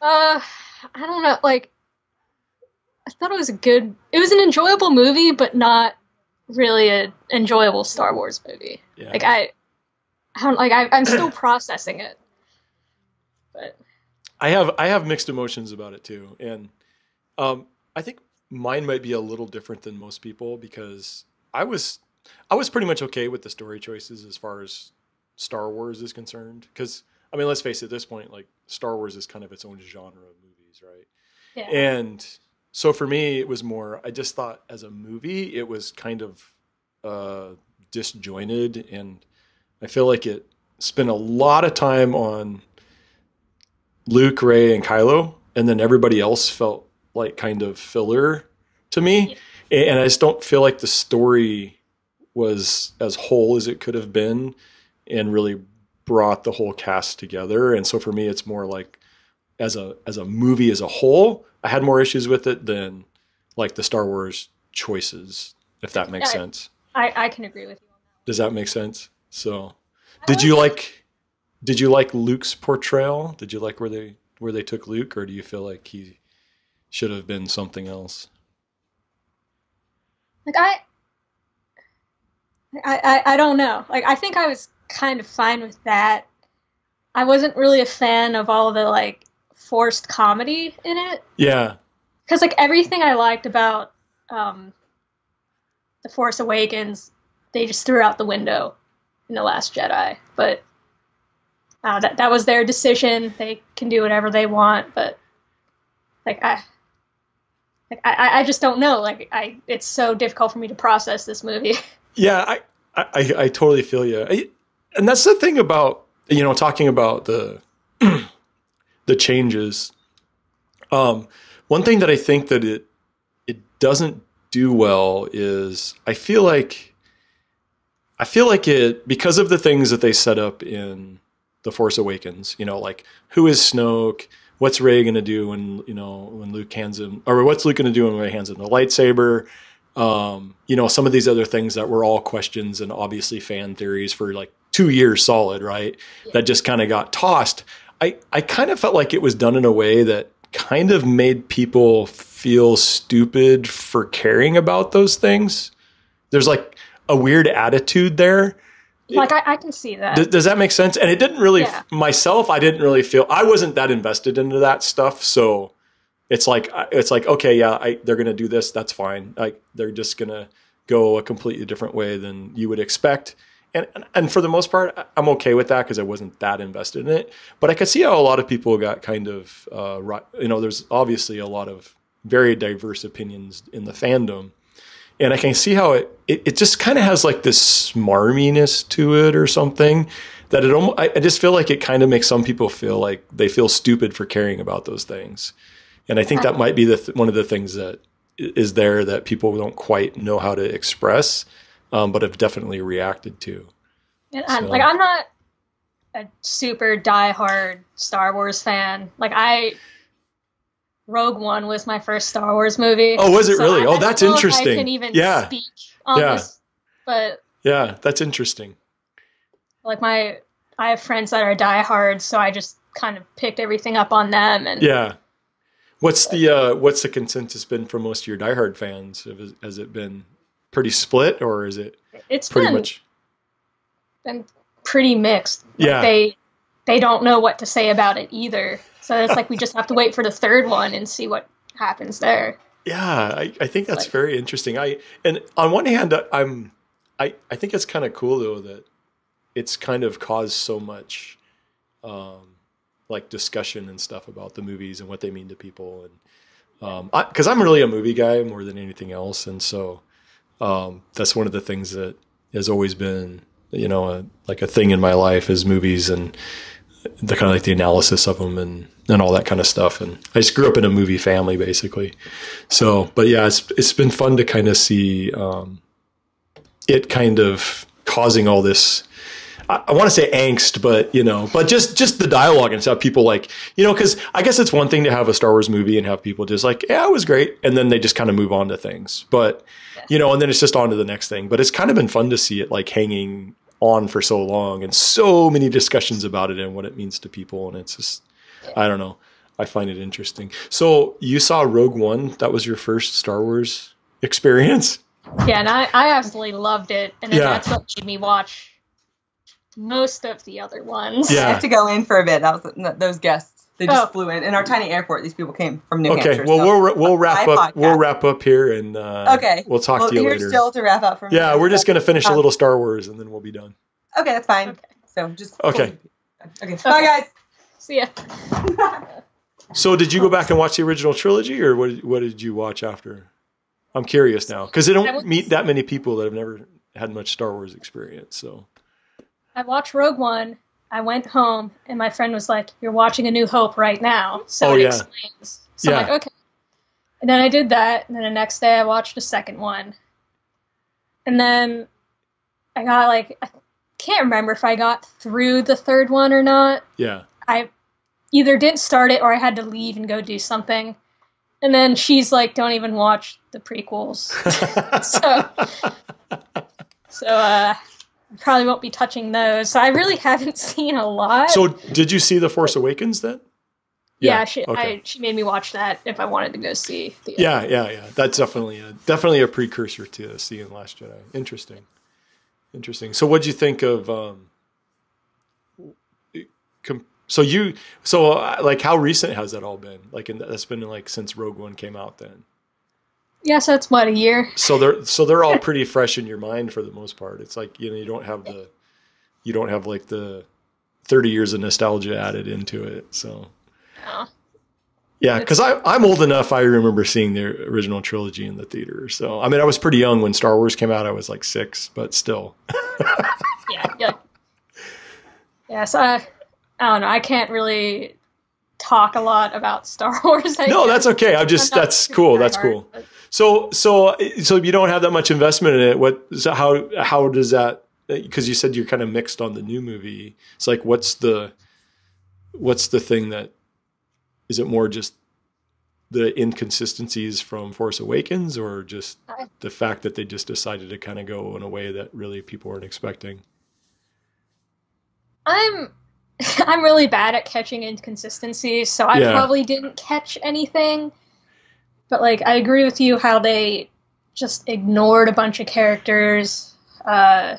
I don't know. Like, I thought it was an enjoyable movie, but not really an enjoyable Star Wars movie. Yeah. Like I'm still processing it. But I have mixed emotions about it too, and I think mine might be a little different than most people because I was pretty much okay with the story choices as far as Star Wars is concerned. Because I mean, let's face it, at this point, like Star Wars is kind of its own genre of movies, right? Yeah. And so for me, it was more. I just thought as a movie, it was kind of disjointed, and I feel like it spent a lot of time on Luke, Rey, and Kylo, and then everybody else felt like kind of filler to me. Yeah. And I just don't feel like the story was as whole as it could have been and really brought the whole cast together. And so for me, it's more like as a movie as a whole, I had more issues with it than like the Star Wars choices, if that makes sense. I can agree with you on that. Does that make sense? So did you like Luke's portrayal? Did you like where they took Luke, or do you feel like he should have been something else? Like I don't know. Like I think I was kind of fine with that. I wasn't really a fan of all the like forced comedy in it. Yeah. Because like everything I liked about The Force Awakens, they just threw out the window in The Last Jedi. But that was their decision. They can do whatever they want. But like I just don't know. Like it's so difficult for me to process this movie. Yeah, I totally feel you. And that's the thing about, talking about the the changes. One thing that I think that it doesn't do well is I feel like it, because of the things that they set up in The Force Awakens, like who is Snoke? What's Rey going to do when Luke hands him, or what's Luke going to do when Rey hands him the lightsaber? Some of these other things that were all questions and obviously fan theories for like 2 years solid, right? Yeah. That just kind of got tossed. I kind of felt like it was done in a way that kind of made people feel stupid for caring about those things. There's like a weird attitude there. Like I can see that. Does that make sense? And it didn't really, myself, I didn't really feel, I wasn't that invested into that stuff. So it's like, okay, yeah, they're going to do this. That's fine. Like they're just going to go a completely different way than you would expect. And for the most part, I'm okay with that because I wasn't that invested in it. But I could see how a lot of people got kind of, there's obviously a lot of very diverse opinions in the fandom. And I can see how it just kind of has like this smarminess to it or something that I just feel like it kind of makes some people feel like they feel stupid for caring about those things. And I think that might be one of the things that is there that people don't quite know how to express, but have definitely reacted to. And I'm not a super diehard Star Wars fan. Like Rogue One was my first Star Wars movie. Oh, was it really? Oh, that's interesting. I can even speak on this, but yeah, that's interesting. Like I have friends that are diehards, so I just kind of picked everything up on them. And yeah, what's the consensus been for most of your diehard fans? Has it been pretty split, or is it? It's pretty much been pretty mixed. Like they don't know what to say about it either. So it's like we just have to wait for the third one and see what happens there. Yeah, I think that's very interesting. And on one hand, I think it's kind of cool though that it's kind of caused so much like discussion and stuff about the movies and what they mean to people, and because I'm really a movie guy more than anything else, and so that's one of the things that has always been like a thing in my life is movies and the kind of like the analysis of them and all that kind of stuff. And I just grew up in a movie family basically. So, but yeah, it's been fun to kind of see it kind of causing all this, I want to say angst, but just the dialogue and stuff. People like, cause I guess it's one thing to have a Star Wars movie and have people just like, yeah, it was great. And then they just kind of move on to things, but and then it's just on to the next thing. But it's kind of been fun to see it like hanging on for so long and so many discussions about it and what it means to people. And it's just, I don't know. I find it interesting. So you saw Rogue One. That was your first Star Wars experience? Yeah, and I absolutely loved it. And then that's what made me watch most of the other ones. Yeah. I have to go in for a bit. That was those guests. They just flew in our tiny airport. These people came from New Hampshire. Okay, well, so we'll wrap up. We'll wrap up here, and we'll talk to you later. Here's Jill to wrap up for me. Yeah, we're just gonna finish a little Star Wars, and then we'll be done. Okay, that's fine. Okay. So just okay. Bye, guys. See ya. So, did you go back and watch the original trilogy, or what did you watch after? I'm curious now because they don't meet that many people that have never had much Star Wars experience. So, I watched Rogue One. I went home, and my friend was like, "You're watching A New Hope right now." So it explains. So I'm like, okay. And then I did that, and then the next day I watched the second one. And then I got can't remember if I got through the third one or not. Yeah. I either didn't start it or I had to leave and go do something. And then she's like, don't even watch the prequels. so I probably won't be touching those. So I really haven't seen a lot. So did you see The Force Awakens then? Yeah, she made me watch that if I wanted to go see the Yeah. That's definitely a precursor to seeing Last Jedi. Interesting. So what'd you think of like how recent has that all been? Like that's been like since Rogue One came out then. Yeah, so that's what, a year. So they're all pretty fresh in your mind for the most part. It's like, you don't have like the 30 years of nostalgia added into it. So yeah, because I'm old enough. I remember seeing the original trilogy in the theater. So I mean, I was pretty young when Star Wars came out. I was like 6, but still. Yeah. So I don't know. I can't really talk a lot about Star Wars. No, that's okay. That's cool. That's cool. But... So you don't have that much investment in it. How does that? Because you said you're kind of mixed on the new movie. It's like, what's the thing that? Is it more just the inconsistencies from Force Awakens, or just the fact that they just decided to kind of go in a way that really people weren't expecting? I'm really bad at catching inconsistencies, so I probably didn't catch anything. But like, I agree with you how they just ignored a bunch of characters. How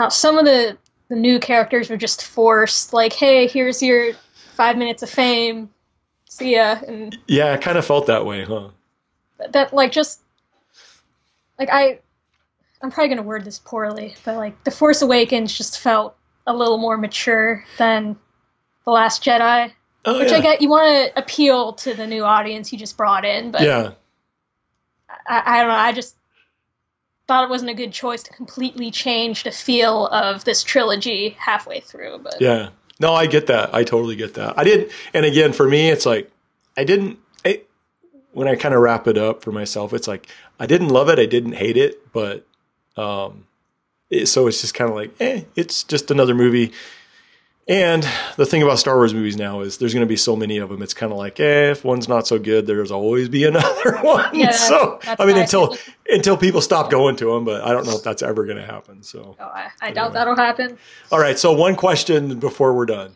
some of the new characters were just forced. Like, hey, here's your 5 minutes of fame, see ya. And yeah, I kind of felt that way, huh? That like, just like I'm probably gonna word this poorly, but like The Force Awakens just felt a little more mature than The Last Jedi. Which I get, you want to appeal to the new audience you just brought in, but I don't know, I just thought it wasn't a good choice to completely change the feel of this trilogy halfway through. But yeah. No, I get that. I totally get that. I didn't, and again, for me, it's like, when I kind of wrap it up for myself, it's like, I didn't love it. I didn't hate it, but, so it's just kind of like, it's just another movie. And the thing about Star Wars movies now is there's going to be so many of them. It's kind of like, if one's not so good, there's always be another one. Yeah, so, I mean, until people stop going to them, but I don't know if that's ever going to happen. So I doubt that'll happen. All right. So one question before we're done.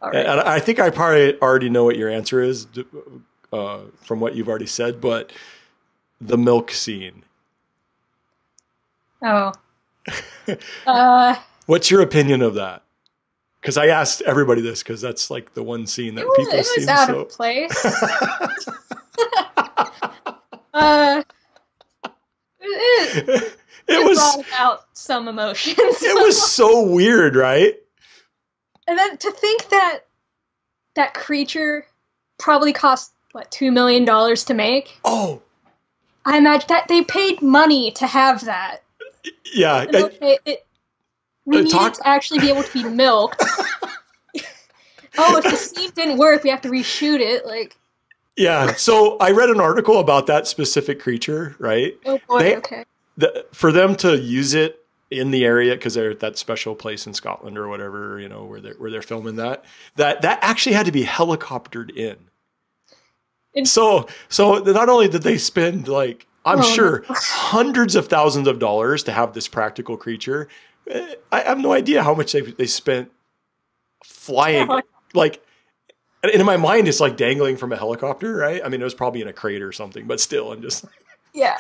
All right. And I think I probably already know what your answer is from what you've already said, but the milk scene. Oh. What's your opinion of that? Because I asked everybody this, because that's like the one scene that people seem so... It was out of place. It brought about some emotions. It was so weird, right? And then to think that that creature probably cost, what, $2 million to make? Oh. I imagine that they paid money to have that. Yeah. We need it to actually be able to be milked. If the scene didn't work, we have to reshoot it. Like, yeah. So I read an article about that specific creature, right? Oh boy. Okay. For them to use it in the area, because they're at that special place in Scotland or whatever, where they're filming that actually had to be helicoptered in. So not only did they spend like, I'm sure hundreds of thousands of dollars to have this practical creature. I have no idea how much they spent flying. Like, and in my mind, it's like dangling from a helicopter, right? I mean, it was probably in a crate or something, but still, I'm just... Yeah.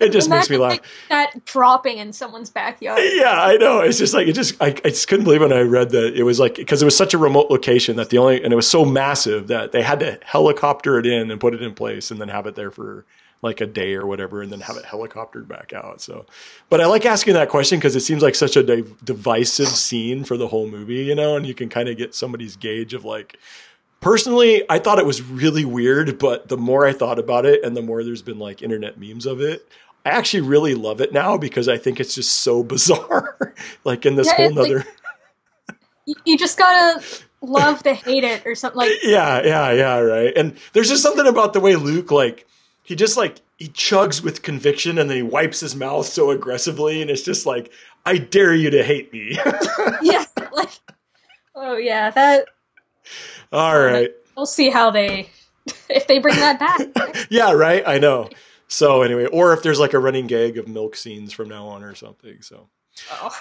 It just makes me laugh. That dropping in someone's backyard. Yeah, I know. It's just like, I just couldn't believe when I read that. It was like, because it was such a remote location that and it was so massive that they had to helicopter it in and put it in place and then have it there for like a day or whatever, and then have it helicoptered back out. So, but I like asking that question because it seems like such a divisive scene for the whole movie, and you can kind of get somebody's gauge of like, personally, I thought it was really weird, but the more I thought about it and the more there's been like internet memes of it, I actually really love it now because I think it's just so bizarre. Like in this whole nother... Like, you just gotta love to hate it or something like... Yeah, right. And there's just something about the way Luke, like, he just like, he chugs with conviction, and then he wipes his mouth so aggressively, and it's just like, I dare you to hate me. Yeah, like, oh yeah, that. All right. We'll see how if they bring that back. Yeah, right. I know. So anyway, or if there's like a running gag of milk scenes from now on or something. So,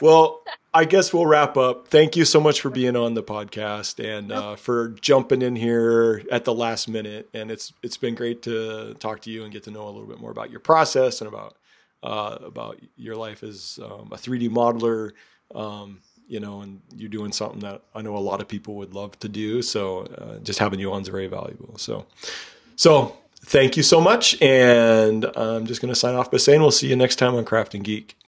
well, I guess we'll wrap up. Thank you so much for being on the podcast and for jumping in here at the last minute. And it's been great to talk to you and get to know a little bit more about your process and about your life as a 3D modeler. You know, and you're doing something that I know a lot of people would love to do. So just having you on is very valuable. So thank you so much. And I'm just going to sign off by saying we'll see you next time on Craft and Geek.